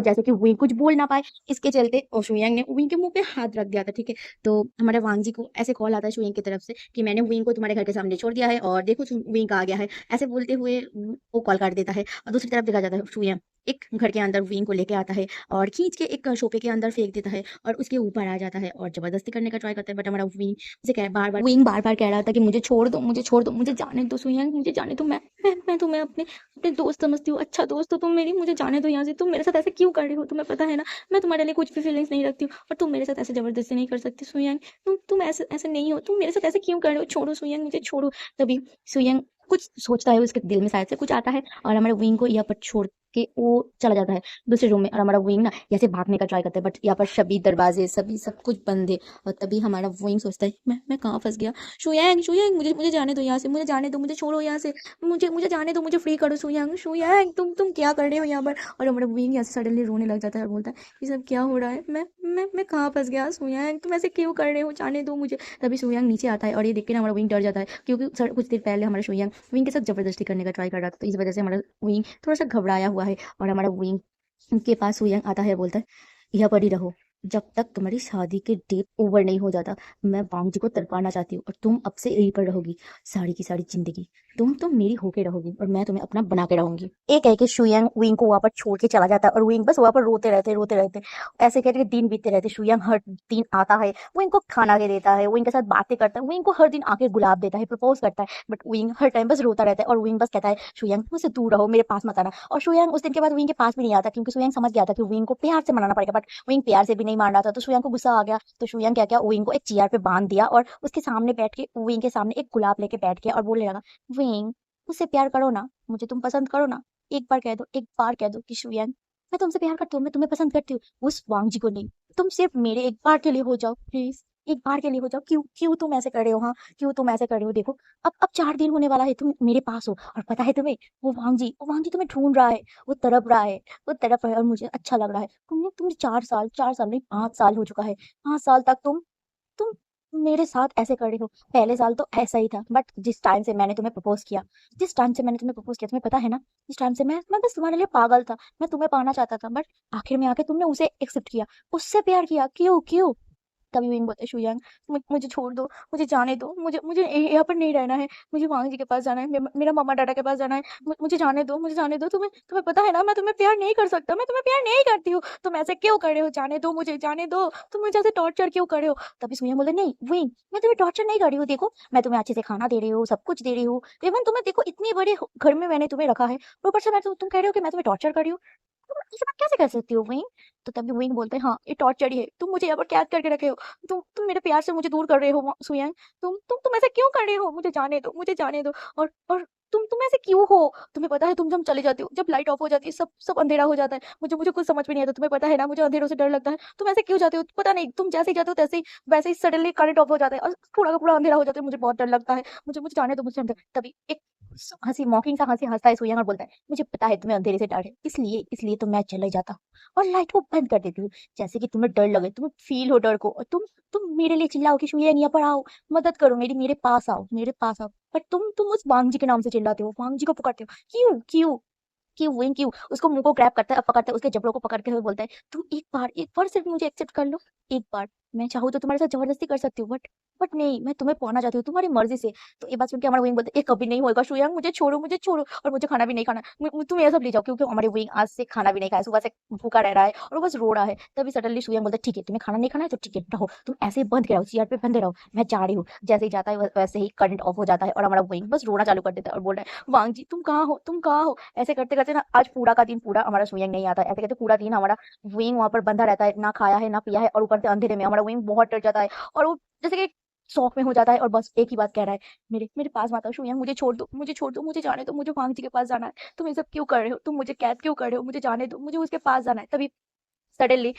जैसे कि विंग कुछ बोल ना पाए, इसके चलते और शुयांग ने विंग के मुंह पे हाथ रख दिया था, ठीक है? तो हमारे वांग जी को ऐसे कॉल आता है शुयांग की तरफ से कि मैंने विंग को तुम्हारे घर के सामने छोड़ दिया है और देखो विंग आ गया है। ऐसे बोलते हुए वो कॉल काट देता है और दूसरी तरफ देखा जाता है शुयांग एक घर के अंदर विंग को लेके आता है और खींच के एक सोफे के अंदर फेंक देता है और उसके ऊपर आ जाता है और जबरदस्ती करने का ट्राई करता है, बट हमारा विंग बार बार कह रहा था कि मुझे छोड़ दो, मुझे छोड़ दो, मुझे जाने दो सुयांग, मुझे जाने दो, मैं तुम्हें अपने अपने दोस्त समझती हूँ, अच्छा दोस्त हो तुम मेरी, मुझे जाने दो यहाँ से। तुम मेरे साथ ऐसे क्यों कर रही हो? तुम्हें पता है ना मैं तुम्हारे लिए कुछ भी फीलिंग्स नहीं रखती हूँ और तुम मेरे साथ ऐसे जबरदस्ती नहीं कर सकती सुयंग। तुम ऐसे ऐसे नहीं हो, तुम मेरे साथ ऐसे क्यों कर रहे हो? छोड़ो सुयंग, मुझे छोड़ो। तभी सुयंग कुछ सोचता है, उसके दिल में शायद से कुछ आता है और हमारे विंग को यहाँ पर छोड़ के वो चला जाता है दूसरे रूम में और हमारा विंग ना ऐसे भागने का ट्राई करता है, बट यहाँ पर सभी दरवाजे सभी सब कुछ बंद है। और तभी हमारा विंग सोचता है मैं कहाँ फंस गया? शुयांग शुयांग मुझे मुझे जाने दो यहाँ से, मुझे जाने दो, मुझे छोड़ो यहाँ से, मुझे मुझे जाने दो, मुझे फ्री करो शुयांग शुयांग, तुम क्या कर रहे हो यहाँ पर? और हमारा विंग यहाँ से सडनली रोने लग जाता है और बोलता है ये सब क्या हो रहा है? मैं कहाँ फंस गया शुयांग? तुम ऐसे क्यों कर रहे हो? जाने दो मुझे। तभी शुयांग नीचे आता है और ये देख के ना हमारा विंग डर जाता है क्योंकि कुछ देर पहले हमारा शुयांग विंग के साथ जबरदस्ती करने का ट्राई कर रहा था, तो इस वजह से हमारा विंग थोड़ा सा घबराया हुआ है और हमारा विंग के पास सुयंग आता है, बोलता है यहाँ पर ही रहो जब तक तुम्हारी शादी के डेट ओवर नहीं हो जाता। मैं वांग जी को तड़पाना चाहती हूँ और तुम अब से यहीं पर रहोगी सारी की सारी जिंदगी। तुम मेरी होके रहोगी और मैं तुम्हें अपना बना के रहूंगी। एक कह के शुयांग विंग को वहां पर छोड़ के चला जाता है और विंग बस वहां पर रोते रहते ऐसे करके दिन बीतते रहते। शुयांग हर दिन आता है, विंग को खाना के देता है, विंग के साथ बातें करता है, विंग को हर दिन आके गुलाब देता है, प्रपोज करता है, बट विंग हर टाइम बस रोता रहता है और विंग बस कहता है शुयांग मुझसे दूर रहो, मेरे पास मत आना। और शुयांग उस दिन के बाद विंग के पास भी नहीं आता क्योंकि शुयांग समझ गया था कि विंग को प्यार से मनाना पड़ेगा, बट विंग प्यार से भी नहीं मान रहा था। तो शुयांग को गुस्सा आ गया, तो शुयांग क्या क्या विंग को एक चेयर पे बांध दिया और उसके सामने बैठ के विंग के सामने एक गुलाब लेके बैठ गया और बोलने लगा विंग मुझसे प्यार करो ना, मुझे तुम पसंद करो ना, एक बार कह दो, एक बार कह दो कि शुयांग मैं तुमसे प्यार करती हूँ, मैं तुम्हें पसंद करती हूँ। उस वांग जी को नहीं, तुम सिर्फ मेरे एक बार के लिए हो जाओ प्लीज, एक बार के लिए हो जाओ। क्यों क्यों तुम ऐसे कर रहे हो? हाँ, क्यों तुम ऐसे कर रहे हो? देखो अब 4 दिन होने वाला है तुम मेरे पास हो और पता है तुम्हें वो वांग जी तुम्हें ढूंढ रहा है, वो तड़प रहा है और मुझे अच्छा लग रहा है। तुमने तुमने 4 साल नहीं 5 साल हो चुका है, 5 साल तक तुम मेरे साथ ऐसे कर रहे हो? पहले साल तो ऐसा ही था, बट जिस टाइम से मैंने तुम्हें प्रपोज किया, जिस टाइम से मैंने तुम्हें प्रपोज किया, तुम्हें पता है ना, जिस टाइम से मैं बस तुम्हारे लिए पागल था। मैं तुम्हें पाना चाहता था, बट आखिर में आके तुमने उसे एक्सेप्ट किया, उससे प्यार किया। क्यों क्यों? तभी विंग बोलते शुयांग, मुझे छोड़ दो, मुझे जाने दो, मुझे मुझे यहाँ पर नहीं रहना है, मुझे वांग जी के पास जाना है, मेरा मामा डाडा के पास जाना है, मुझे जाने दो, मुझे जाने दो। तुम्हें तुम्हें पता है ना, मैं तुम्हें प्यार नहीं कर सकता, मैं तुम्हें प्यार नहीं करती हूँ। तुम ऐसे क्यों कर रहे हो? जाने दो, मुझे जाने दो। तुम मुझे ऐसे टॉर्चर क्यों कर रहे हो? तभी शुयांग बोलते नहीं विंग, मैं तुम्हें टॉर्चर नहीं कर रही हूँ। देखो, मैं तुम्हें अच्छे से खाना दे रही हूँ, सब कुछ दे रही हूँ, इवन तुम्हें देखो इतनी बड़े घर में मैंने तुम्हें रखा है, ऊपर से तुम कह रहे हो कि मैं तुम्हें टॉर्चर कर रही हूँ। तुम ऐसे बात कैसे कर सकती हो विंग? तो तभी विंग बोलते हैं हाँ, ये टॉर्चर ही है, तुम मुझे यहाँ पर कैद करके रखे हो, तुम मेरे प्यार से मुझे दूर कर रहे हो सुयंग। तुम ऐसा क्यों कर रहे हो? मुझे जाने दो, मुझे जाने दो। और तुम ऐसे क्यों हो? तुम्हें पता है तुम जब चले जाते हो, जब लाइट ऑफ हो जाती है, सब सब अंधेरा हो जाता है, मुझे मुझे कुछ समझ में नहीं आता। तुम्हें पता है ना, मुझे अंधेरों से डर लगता है। तुम ऐसे क्यों जाते हो? पता नहीं, तुम जैसे ही जाते हो तैसे ही वैसे ही सडनली करंट ऑफ हो जाता है और पूरा का पूरा अंधेरा हो जाता है। मुझे बहुत डर लगता है, मुझे मुझे जाने दो, मुझे जाने दो। तभी एक हंसी मॉकिंग सा हंसी हंसता है सुयंग और बोलता है मुझे पता है तुम्हें अंधेरे से डर है, इसलिए इसलिए तो मैं चले जाता हूँ और लाइट को बंद कर देती हूँ, जैसे कि तुम्हें डर लगे, तुम्हें फील हो डर को, और तुम मेरे लिए चिल्लाओ कि शुयंग यहाँ पर आओ, मदद करो मेरी, मेरे पास आओ, मेरे पास आओ। पर तुम उस वांग जी के नाम से चिल्लाते हो, वांग जी को पुकारते हो। क्यों क्यों? क्यों विंग क्यों? उसको मुंह को ग्रैब करता है, अब पकड़ता है, उसके जबड़ों को पकड़ के हुए बोलता है तुम एक बार सिर्फ मुझे एक्सेप्ट कर लो, एक बार। मैं चाहूँ तो तुम्हारे साथ जबरदस्ती कर सकती हूँ, बट नहीं, मैं तुम्हें पाना चाहती हूँ तुम्हारी मर्जी से। तो ये बात सुन के हमारा विंग बोलते ये कभी नहीं होगा शुयांग, मुझे छोड़ो, मुझे छोड़ो, और मुझे खाना भी नहीं खाना, तुम ये सब ले जाओ, क्योंकि हमारे विंग आज से खाना भी नहीं खाया, सुबह से भूखा रह रहा है और वो बस रो रहा है। तभी सडनली शुयांग बोलता है ठीक है, तुम्हें खाना नहीं खाना है तो ठीक है, रहो तुम ऐसे ही बंद के रहो, चेयर पे बंदे रहो, मैं जा रही हूँ। जैसे ही जाता है वैसे ही करंट ऑफ हो जाता है और हमारा विंग बस रोना चालू कर देता है और बोल रहा है वांग जी तुम कहाँ हो, तुम कहाँ हो? ऐसे करते करते ना आज पूरा का दिन पूरा हमारा सुयंग नहीं आता है, ऐसे करते पूरा दिन हमारा विंग वहां पर बंधा रहता है, ना खाया है ना पिया है, और ऊपर से अंधेरे में हमारा विंग बहुत डर जाता है और वो जैसे कि शौक में हो जाता है और बस एक ही बात कह रहा है मेरे मेरे पास मत आओ शुयंग, मुझे छोड़ दो, मुझे छोड़ दो, मुझे जाने दो, मुझे वांग जी के पास जाना है। तुम ये सब क्यों कर रहे हो? तुम मुझे कैद क्यों कर रहे हो? मुझे जाने दो, मुझे उसके पास जाना है। तभी सडनली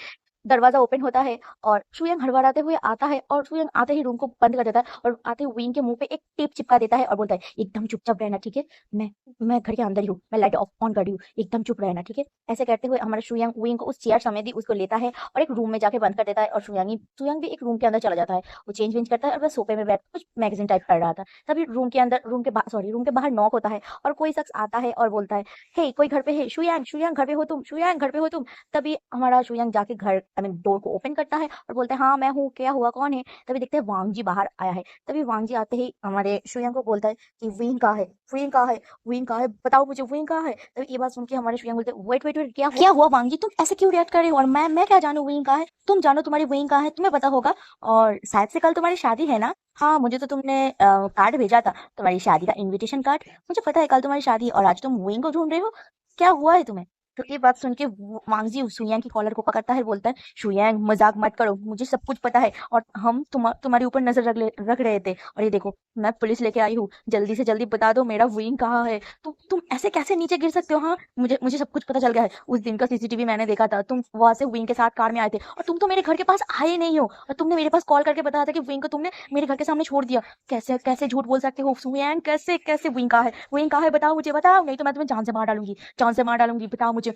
दरवाजा ओपन होता है और शुयंग हड़बड़ाते हुए आता है और शुयंग आते ही रूम को बंद कर देता है और आते ही विंग के मुंह पे एक टेप चिपका देता है और बोलता है एकदम चुपचाप रहना, ठीक है? मैं मैं घर के अंदर ही हूँ, मैं लाइट ऑफ ऑन कर रही हूँ, एकदम चुप रहना, ठीक है? ऐसे करते हुए हमारा शुयंग विंग को उस चेयर समेत ही उसको लेता है और एक रूम में जाके बंद कर देता है और शुयंग भी एक रूम के अंदर चला जाता है। वो चेंज वेंज करता है और वह सोफे में बैठ कुछ मैगजीन टाइप पढ़ रहा था। तभी रूम के बाहर नॉक होता है और कोई शख्स आता है और बोलता है हे कोई घर पे है? शुयंग शुयंग घर पे हो तुम? शुयंग घर पे हो तुम? तभी हमारा शुयंग जाके घर आई मीन डोर को ओपन करता है और बोलता है हाँ मैं हूँ, क्या हुआ, कौन है? तभी देखते हैं वांग जी बाहर आया है। तभी वांग जी आते ही हमारे शुयंग को बोलता है कि विंग कहाँ है, विंग कहाँ है, विंग कहाँ है, बताओ मुझे विंग कहाँ है? तभी ये बात सुन के हमारे शुयंग बोलते हैं वेट वेट वेट, क्या हुआ वांग जी, तुम ऐसे क्यों रिएक्ट कर रहे हो? और मैं क्या जानू विंग कहाँ है? तुम जानो तुम्हारी विंग कहाँ है, तुम्हें पता होगा। और शायद से कल तुम्हारी शादी है ना? हाँ मुझे तो तुमने कार्ड भेजा था, तुम्हारी शादी का इनविटेशन कार्ड। मुझे पता है कल तुम्हारी शादी है और आज तुम विंग को ढूंढ रहे हो, क्या हुआ है तुम्हें? तो ये बात सुन के वांगजी शुयांग की कॉलर को पकड़ता है, बोलता है शुयांग मजाक मत करो, मुझे सब कुछ पता है और हम तुम्हारे ऊपर नजर रख रहे थे, और ये देखो मैं पुलिस लेके आई हूँ, जल्दी से जल्दी बता दो मेरा विंग कहाँ है। तुम ऐसे कैसे नीचे गिर सकते हो? हाँ मुझे मुझे सब कुछ पता चल गया है, उस दिन का सीसीटीवी मैंने देखा था, तुम वहां से विंग के साथ कार में आए थे और तुम तो मेरे घर के पास आए नहीं हो, और तुमने मेरे पास कॉल करके बताया था कि विंग को तुमने मेरे घर के सामने छोड़ दिया। कैसे कैसे झूठ बोल सकते हो शुयांग? कैसे कैसे? विंग कहाँ है, विंग कहाँ है, बताओ मुझे, बताओ, नहीं तो मैं तुम्हें जान से मार डालूंगी, जान से मार डालूंगी, बताओ मुझे।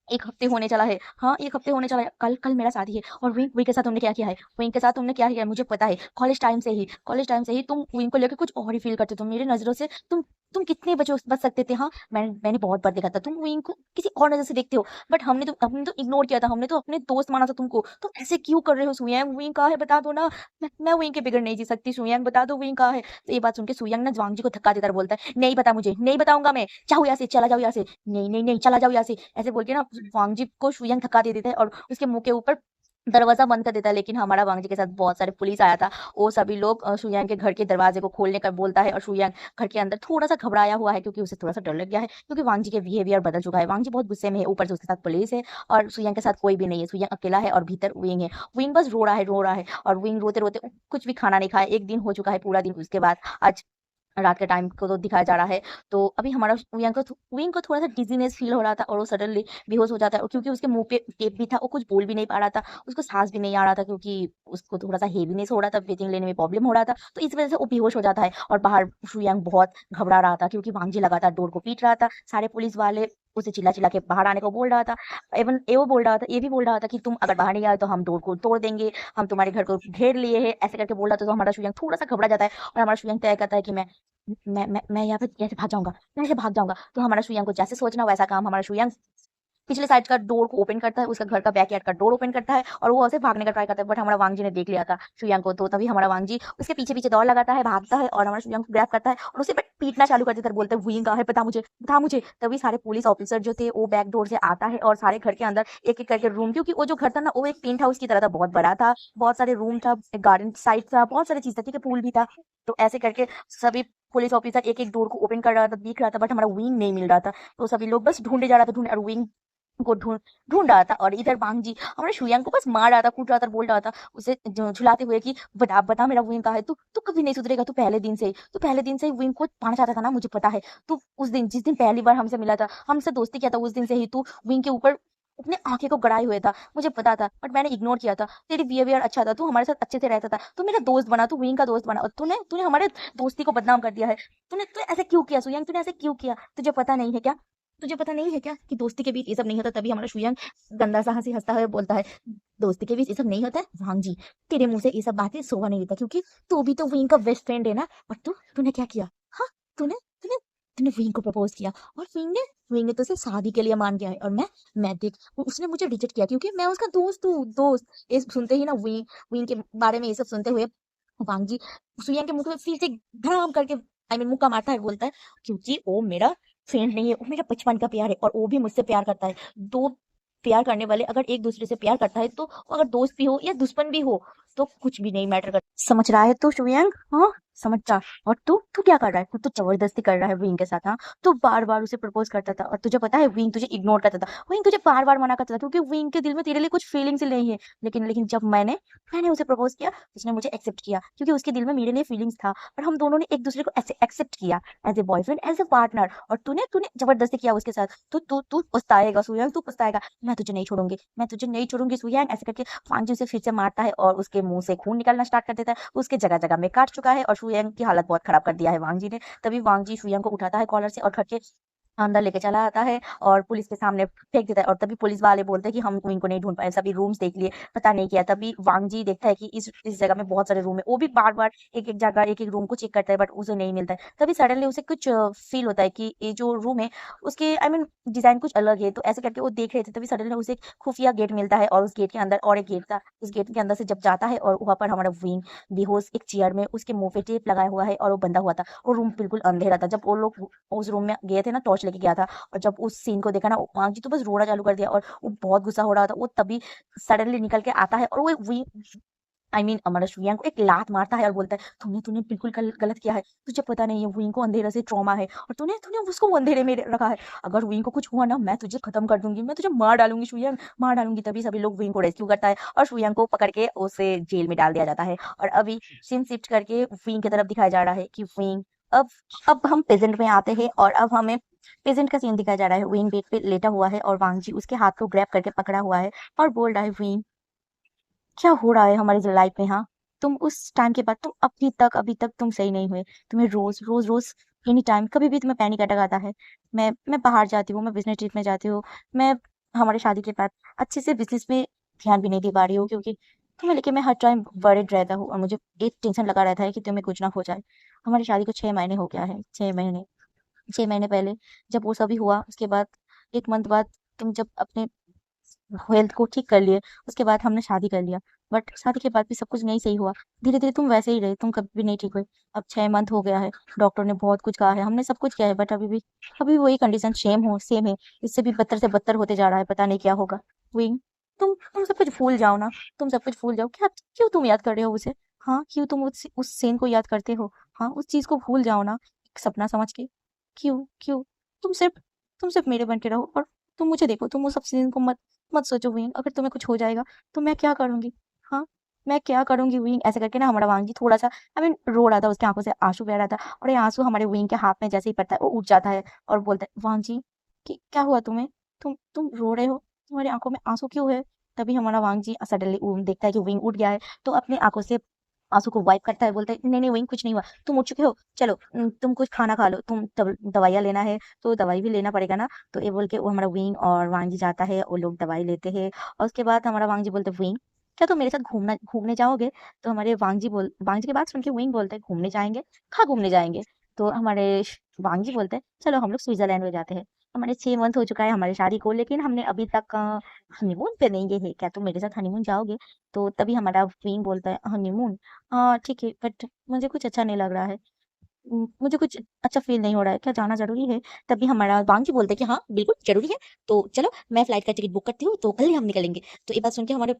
1 हफ्ते होने चला है, हाँ 1 हफ्ते होने चला है, कल कल मेरा शादी है और विंग के साथ तुमने क्या किया है? विंग के साथ तुमने क्या किया है मुझे पता है, कॉलेज टाइम से ही तुम विंग को लेकर कुछ और ही फील करते हो, मेरी नजरों से तुम कितने बच सकते थे? हाँ मैंने बहुत बार देखा था तुम विंग को किसी और नजर से देखते हो, बट हमने तो इग्नोर किया था, हमने तो अपने दोस्त माना था तुमको। तुम ऐसे क्यों कर रहे हो सुयंग? विंग कहाँ है बता दो ना, मैं विंग के बिगड़ नहीं जी सकती, सुयंग बता दो विंग कहाँ है? तो ये बात सुन के सुयंग ना जवांग जी को धक्का देकर बोलता है नहीं पता मुझे, नहीं बताऊंगा मैं, जाओ यहाँ से, चला जाओ यहाँ से, नहीं नहीं नहीं चला जाओ यहाँ से। ऐसे बोल के ना वांगजी को शुयंग धक्का दे देता है और उसके मुंह के ऊपर दरवाजा बंद कर देता है। लेकिन हमारा वांगजी के साथ बहुत सारे पुलिस आया था, वो सभी लोग शुयंग के घर के दरवाजे को खोलने का बोलता है और शुयंग घर के अंदर थोड़ा सा घबराया हुआ है, क्योंकि उसे थोड़ा सा डर लग गया है, क्योंकि वांगजी के बिहेवियर बदल चुका है। वांगजी बहुत गुस्से में है, ऊपर से उसके साथ पुलिस है और शुयंग के साथ कोई भी नहीं है, शुयंग अकेला है और भीतर विंग है। विंग बस रो रहा है और विंग रोते रोते कुछ भी खाना नहीं खाया, 1 दिन हो चुका है पूरा दिन, उसके बाद आज रात के टाइम को तो दिखाया जा रहा है। तो अभी हमारा विंग को थोड़ा सा डिजीनेस फील हो रहा था और वो सडनली बेहोश हो जाता है, और क्योंकि उसके मुंह पे टेप भी था, वो कुछ बोल भी नहीं पा रहा था, उसको सांस भी नहीं आ रहा था, क्योंकि उसको थोड़ा सा हेवीनेस हो रहा था, ब्रीथिंग लेने में प्रॉब्लम हो रहा था, तो इस वजह से वो बेहोश हो जाता है। और बाहर शुयांग बहुत घबरा रहा था, क्योंकि वांगजी लगातार डोर को पीट रहा था, सारे पुलिस वाले उसे चिल्ला चिल्ला के बाहर आने को बोल रहा था। इवन ये वो बोल रहा था, ये भी बोल रहा था कि तुम अगर बाहर नहीं आए तो हम डोर को तोड़ देंगे, हम तुम्हारे घर को घेर लिए हैं, ऐसे करके बोल रहा था। तो हमारा शुयंग थोड़ा सा घबरा जाता है और हमारा शुयंग तय करता है कि मैं यहाँ पे कैसे भाग जाऊंगा, मैं ऐसे भाग जाऊंगा। तो हमारा शुयंग को जैसे सोचना वैसा काम हमारा शुयंग पिछले साइड का डोर को ओपन करता है, उसका घर का बैकयार्ड का डोर ओपन करता है और वो ऐसे भागने का ट्राई करता है। बट हमारा वांग जी ने देख लिया था शुयांग को, तो तभी हमारा वांग जी उसके पीछे पीछे दौड़ लगाता है, भागता है और हमारा शुयांग को ग्रैब करता है और उसे पीटना चालू कर देता है। बोलते हैं वुइंग कहाँ है, बता मुझे, बता मुझे। तभी सारे पुलिस ऑफिसर जो थे वो बैक डोर से आता है और सारे घर के अंदर एक एक करके रूम, क्योंकि वो जो घर था ना वो एक टेंट हाउस की तरह था, बहुत बड़ा था, बहुत सारे रूम था, एक गार्डन साइड था, बहुत सारी चीज था, ठीक है, पूल भी था। तो ऐसे करके सभी पुलिस ऑफिसर एक एक डोर को ओपन कर रहा था, दिख रहा था, बट हमारा विंग नहीं मिल रहा था। तो सभी लोग बस ढूंढे जा रहा था, ढूंढे, और विंग को ढूंढ ढूंढ रहा था। और इधर बांग जी हमारे शुयांग को बस मार रहा था, कूट रहा था, बोल रहा था उसे झुलाते हुए कि बता बता मेरा विंग कहाँ है, तू तू कभी नहीं सुधरेगा, तू पहले दिन से ही विंग को पाना चाहता था ना, मुझे पता है। तू उस दिन जिस दिन पहली बार हमसे मिला था, हमसे दोस्ती किया था, उस दिन से ही तू विंग के ऊपर अपने आंखें को गड़ाए हुए था, मुझे पता था, बट मैंने इग्नोर किया था। तेरी बिहेवियर अच्छा था, तू हमारे साथ अच्छे से रहता था, तू मेरा दोस्त बना, तू विंग का दोस्त बना, और तूने तूने हमारे दोस्ती को बदनाम कर दिया है। तूने तूने ऐसे क्यों किया सुयंग, तूने ऐसे क्यों किया? तुझे पता नहीं है क्या कि दोस्ती के बीच ये सब नहीं होता? तभी हमारा शुयंग गंदा सा हंसी हंसता है, बोलता है दोस्ती के बीच ये सब नहीं होता है भांग जी, तेरे मुंह से ये सब बातें शोभा नहीं देता, क्योंकि तू भी तो विंग का बेस्ट फ्रेंड है ना। और तूने क्या किया? हाँ, तूने तूने तूने विंग को प्रपोज किया और विंग ने तो उसे शादी के लिए मान गया है। और मैं देख, उसने मुझे रिजेक्ट किया क्योंकि मैं उसका दोस्त हूँ, दोस्त। ये सुनते ही ना विंग विंग के बारे में ये सब सुनते हुए वांग जी सुयंग के मुंह में फिर से धड़ाम करके मुक्का मारता है, बोलता है क्योंकि वो मेरा फ्रेंड नहीं है, वो मेरा बचपन का प्यार है और वो भी मुझसे प्यार करता है। दो प्यार करने वाले अगर एक दूसरे से प्यार करता है तो अगर दोस्त भी हो या दुश्मन भी हो तो कुछ भी नहीं मैटर करता। समझ रहा है तू शुयंग? हाँ, समझ जा। और तू क्या कर रहा है? तू तो जबरदस्ती कर रहा है विंग के साथ। हाँ, तू बार बार उसे प्रपोज करता था और तुझे पता है विंग तुझे इग्नोर करता था, विंग तुझे बार बार मना करता था, क्योंकि विंग के दिल में तेरे लिए कुछ फीलिंग्स नहीं है। लेकिन लेकिन जब मैंने मैंने उसे प्रपोज किया, उसने मुझे एक्सेप्ट किया, क्योंकि उसके दिल में मेरे लिए फीलिंग्स था और हम दोनों ने एक दूसरे को ऐसे एक्सेप्ट किया, as a boyfriend, as a partner. और तूने तूने जबरदस्ती किया उसके साथ। तू तू तू पछताएगा सुयंग, तू पछताएगा। मैं तुझे नहीं छोड़ूंगी सुयंग। ऐसे करके फांजी उसे फिर से मारता है और उसके मुंह से खून निकलना स्टार्ट कर देता है, उसके जगह जगह में काट चुका है और शुयंग की हालत बहुत खराब कर दिया है वांग जी ने। तभी वांग जी शुयंग को उठाता है कॉलर से और घर के अंदर लेके चला आता है और पुलिस के सामने फेंक देता है। और तभी पुलिस वाले बोलते हैं कि हम इनको नहीं ढूंढ पाए, सभी रूम्स देख लिए, पता नहीं किया। तभी वांग जी देखता है कि इस जगह में बहुत सारे रूम है, वो भी बार बार एक एक जगह एक एक रूम को चेक करता है, बट उसे नहीं मिलता है। तभी सडनली उसे कुछ फील होता है कि ये जो रूम है उसके डिजाइन कुछ अलग है। तो ऐसे करके वो देख रहे थे, तभी सडनली उसे एक खुफिया गेट मिलता है और उस गेट के अंदर और एक गेट था। उस गेट के अंदर से जब जाता है और वहां पर हमारा विंग बेहोश एक चेयर में, उसके मुंह पे टेप लगाया हुआ है और वो बंधा हुआ था। वो रूम बिल्कुल अंधेरा था। जब वो लोग उस रूम में गए थे ना, टॉर्च लेके गया था, और जब उस सीन को देखा ना, वांग जी तो बस रोना चालू कर दिया और वो बहुत गुस्सा हो रहा था। वो तभी सडनली निकल के आता है और वो हमारा शुयांग को एक लात मारता है और बोलता है तूने तूने बिल्कुल गलत किया है, तुझे पता नहीं है विंग को अंधेरे से ट्रॉमा है और तूने तूने उसको अंधेरे में रखा है। अगर विंग को कुछ हुआ ना, मैं तुझे खत्म कर दूंगी, मैं तुझे मार डालूंगी शुयांग, मार डालूंगी। तभी सभी लोग विंग को रेस्क्यू करता है और शुयांग को पकड़ के उसे जेल में डाल दिया जाता है। और अभी सीन शिफ्ट करके विंग की तरफ दिखाया जा रहा है कि विंग अब अब हम प्रेजेंट में आते हैं और अब हमें प्रेजेंट का सीन दिखाया जा रहा है। विंग बेड पे लेटा हुआ है और वांग जी उसके हाथ को ग्रैब करके पकड़ा हुआ है और बोल रहा है विंग क्या हो रहा है हमारी लाइफ में? हाँ, तुम उस टाइम के बाद तुम अभी तक तुम सही नहीं हुए। तुम्हें रोज एनी टाइम कभी भी तुम्हें पैनिक अटैक आता है। मैं बाहर जाती हूँ, मैं बिजनेस ट्रिप में जाती हूँ, मैं हमारी शादी के बाद अच्छे से बिजनेस में ध्यान भी नहीं दे पा रही हूँ, क्योंकि तुम्हें लेके मैं हर टाइम वरिड रहता हूँ और मुझे एक टेंशन लगा रहता है कि तुम्हें कुछ ना हो जाए। हमारी शादी को 6 महीने हो गया है, 6 महीने। 6 महीने पहले जब वो सभी हुआ, उसके बाद 1 मंथ बाद तुम जब अपने हेल्थ को ठीक कर लिए, उसके बाद हमने शादी कर लिया। बट शादी के बाद भी सब कुछ नहीं सही हुआ। धीरे धीरे तुम वैसे ही रहे, तुम कभी भी नहीं ठीक हुए। अब 6 मंथ हो गया है, डॉक्टर ने बहुत कुछ कहा है, हमने सब कुछ किया है, बट अभी वही कंडीशन सेम है। इससे भी बदतर से बदतर होते जा रहा है, पता नहीं क्या होगा। विंग, तुम सब कुछ भूल जाओ ना, तुम सब कुछ भूल जाओ। क्या क्यों तुम याद कर रहे हो उसे? हाँ, क्यों तुम उस सीन को याद करते हो? हाँ, उस चीज को भूल जाओ ना, एक सपना समझ के। क्यों क्यों तुम सिर्फ तुम सिर्फ मेरे बन के रहो और तुम मुझे देखो, तुम उस सब सीन को मत मत सोचो विंग। अगर तुम्हें कुछ हो जाएगा तो मैं क्या करूंगी? हाँ, मैं क्या करूंगी विंग? ऐसे करके ना हमारा वांग जी थोड़ा सा रो रहा था, उसके आंखों से आंसू बह रहा था और ये आंसू हमारे विंग के हाथ में जैसे ही पड़ता है वो उठ जाता है और बोलता है वांग जी कि क्या हुआ तुम्हें? तुम रो रहे हो, तुम्हारी आंखों में आंसू क्यों है? तभी हमारा वांग जी सडनली देखता है कि विंग उठ गया है, तो अपनी आंखों से आंसू को वाइप करता है, बोलता है नहीं नहीं वहीं कुछ नहीं हुआ, तुम उठ चुके हो, चलो तुम कुछ खाना खा लो, तुम दवाइयाँ लेना है तो दवाई भी लेना पड़ेगा ना। तो ये बोल के वो हमारा विंग और वांग जी जाता है, वो लोग दवाई लेते हैं। और उसके बाद हमारा वांग जी बोलते विंग क्या तुम मेरे साथ घूमना घूमने जाओगे? तो हमारे वांग जी की बात सुन के विंग बोलते हैं घूमने जाएंगे, कहाँ घूमने जाएंगे? तो हमारे वांग जी बोलते हैं चलो हम लोग स्विट्जरलैंड में जाते हैं। हमारे 6 मंथ हो चुका है हमारी शादी को, लेकिन हमने अभी तक हनीमून पे नहीं गए हैं, क्या तुम मेरे साथ हनीमून जाओगे? तो तभी हमारा विंग बोलता है हनीमून, हाँ ठीक है, बट मुझे कुछ अच्छा नहीं लग रहा है। मुझे कुछ अच्छा फील नहीं हो रहा है, क्या जाना जरूरी है? तभी हमारा वांग बोलते हैं कि हाँ बिल्कुल जरूरी है, तो चलो मैं फ्लाइट का टिकट बुक करती हूँ, तो कल ही हम निकलेंगे। तो ये बात सुन के हमारे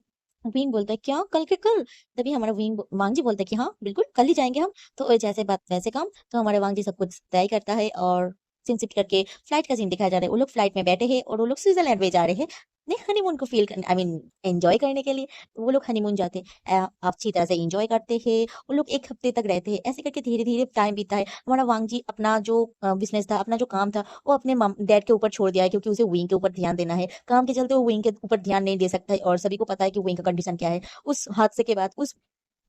विंग बोलता है क्या कल के कल? तभी हमारा वांग जी बोलते हैं कि हाँ बिल्कुल कल ही जाएंगे हम। तो जैसे बात वैसे काम, तो हमारे वांग जी सब कुछ तय करता है और सीन शिफ्ट करके फ्लाइट का सीन दिखाया जा रहा है। वो लोग फ्लाइट में बैठे हैं और वो लोग स्विट्जरलैंड में जा रहे हैं अपने हनीमून को फील करने, आई मीन एंजॉय करने के लिए। तो वो लोग हनीमून जाते हैं, अच्छी तरह से एंजॉय करते हैं। वो लोग 1 हफ्ते तक रहते हैं, ऐसे करके धीरे धीरे टाइम बीता है। हमारा वांग जी अपना जो बिजनेस था, अपना जो काम था, वो अपने डैड के ऊपर छोड़ दिया है, क्योंकि उसे विंग के ऊपर ध्यान देना है। काम के चलते वो विंग के ऊपर ध्यान नहीं दे सकता है, और सभी को पता है कि विंग का कंडीशन क्या है। उस हादसे के बाद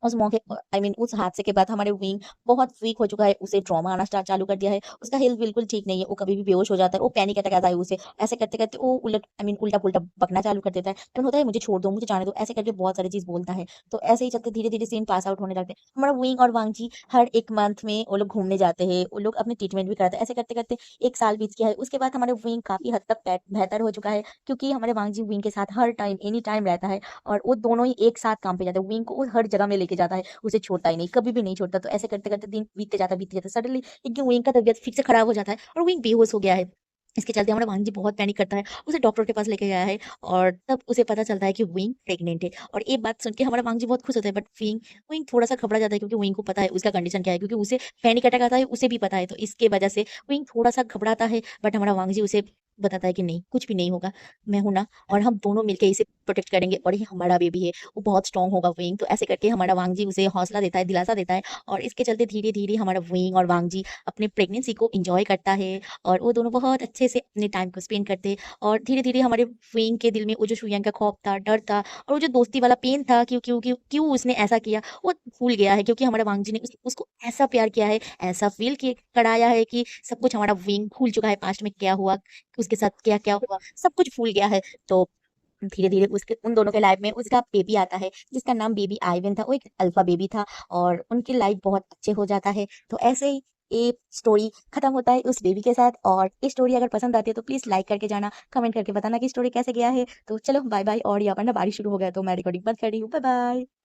उस मौके आई मीन उस हादसे के बाद हमारे विंग बहुत वीक हो चुका है, उसे ट्रॉमा आना स्टार्ट चालू कर दिया है, उसका हेल्थ बिल्कुल ठीक नहीं है, वो कभी भी बेहोश हो जाता है, वो पैनिक अटैक आता है उसे। ऐसे करते करते वो उल्टा पुल्टा बकना चालू कर देता है, तो होता है मुझे छोड़ दो, मुझे जाने दो, ऐसे करके बहुत सारी चीज बोलता है। तो ऐसे ही चलते धीरे धीरे सीन पास आउट होने लगते हैं। हमारा विंग और वांग जी हर 1 मंथ में वो लोग घूमने जाते हैं, वो लोग अपने ट्रीटमेंट भी कराते हैं। ऐसे करते करते 1 साल बीत गया है। उसके बाद हमारे विंग काफी हद तक बेहतर हो चुका है, क्योंकि हमारे वांग जी विंग के साथ हर टाइम एनी टाइम रहता है, और वो दोनों ही एक साथ काम पे जाते हैं। विंग को वो हर जगह में लेके जाता है, उसे छोड़ता ही नहीं, कभी भी नहीं छोड़ता। तो ऐसे करते करते दिन बीतते जाता, सडनली एकदम विंग का तबियत फिर से खराब हो जाता है और विंग बेहोश हो गया है। इसके चलते हमारा वांग जी बहुत पैनिक करता है, उसे डॉक्टर के पास लेके गया है, और तब उसे पता चलता है कि विंग प्रेग्नेंट है। और ये बात सुन के हमारा वांग जी बहुत खुश होता है, बट विंग विंग थोड़ा सा घबरा जाता है, क्योंकि विंग को पता है उसका कंडीशन क्या है, क्योंकि उसे पैनिक अटैक आता है, उसे भी पता है। तो इसके वजह से विंग थोड़ा सा घबराता है, बट हमारा वांग जी उसे बताता है कि नहीं कुछ भी नहीं होगा, मैं हूं ना, और हम दोनों मिलकर इसे प्रोटेक्ट करेंगे, और ये हमारा बेबी है, वो बहुत स्ट्रांग होगा विंग। तो ऐसे करके हमारा वांग जी उसे हौसला देता है, दिलासा देता है, और इसके चलते धीरे धीरे हमारा विंग और वांग जी अपने प्रेगनेंसी को इंजॉय करता है, और वो दोनों बहुत अच्छे से अपने टाइम को स्पेंड करते हैं। और धीरे धीरे हमारे विंग के दिल में वो जो शुयांग का खौफ था, डर था, और वो जो दोस्ती वाला पेन था, क्यों क्यों क्यों क्यों उसने ऐसा किया, वो भूल गया है, क्योंकि हमारे वांग जी ने उसको ऐसा प्यार किया है, ऐसा फील कराया है कि सब कुछ हमारा विंग भूल चुका है, पास्ट में क्या हुआ, उसके साथ क्या क्या हुआ, सब कुछ भूल गया है। तो धीरे धीरे उसके उन दोनों के लाइफ में उसका बेबी आता है, जिसका नाम बेबी आइवन था, वो एक अल्फा बेबी था, और उनकी लाइफ बहुत अच्छे हो जाता है। तो ऐसे ही ये स्टोरी खत्म होता है उस बेबी के साथ। और ये स्टोरी अगर पसंद आती है तो प्लीज लाइक करके जाना, कमेंट करके बताना कि स्टोरी कैसे गया है। तो चलो बाय बाय, और यहाँ पर ना बारिश शुरू हो गया, तो मैं रिकॉर्डिंग बंद कर रही हूँ, बाय बाय।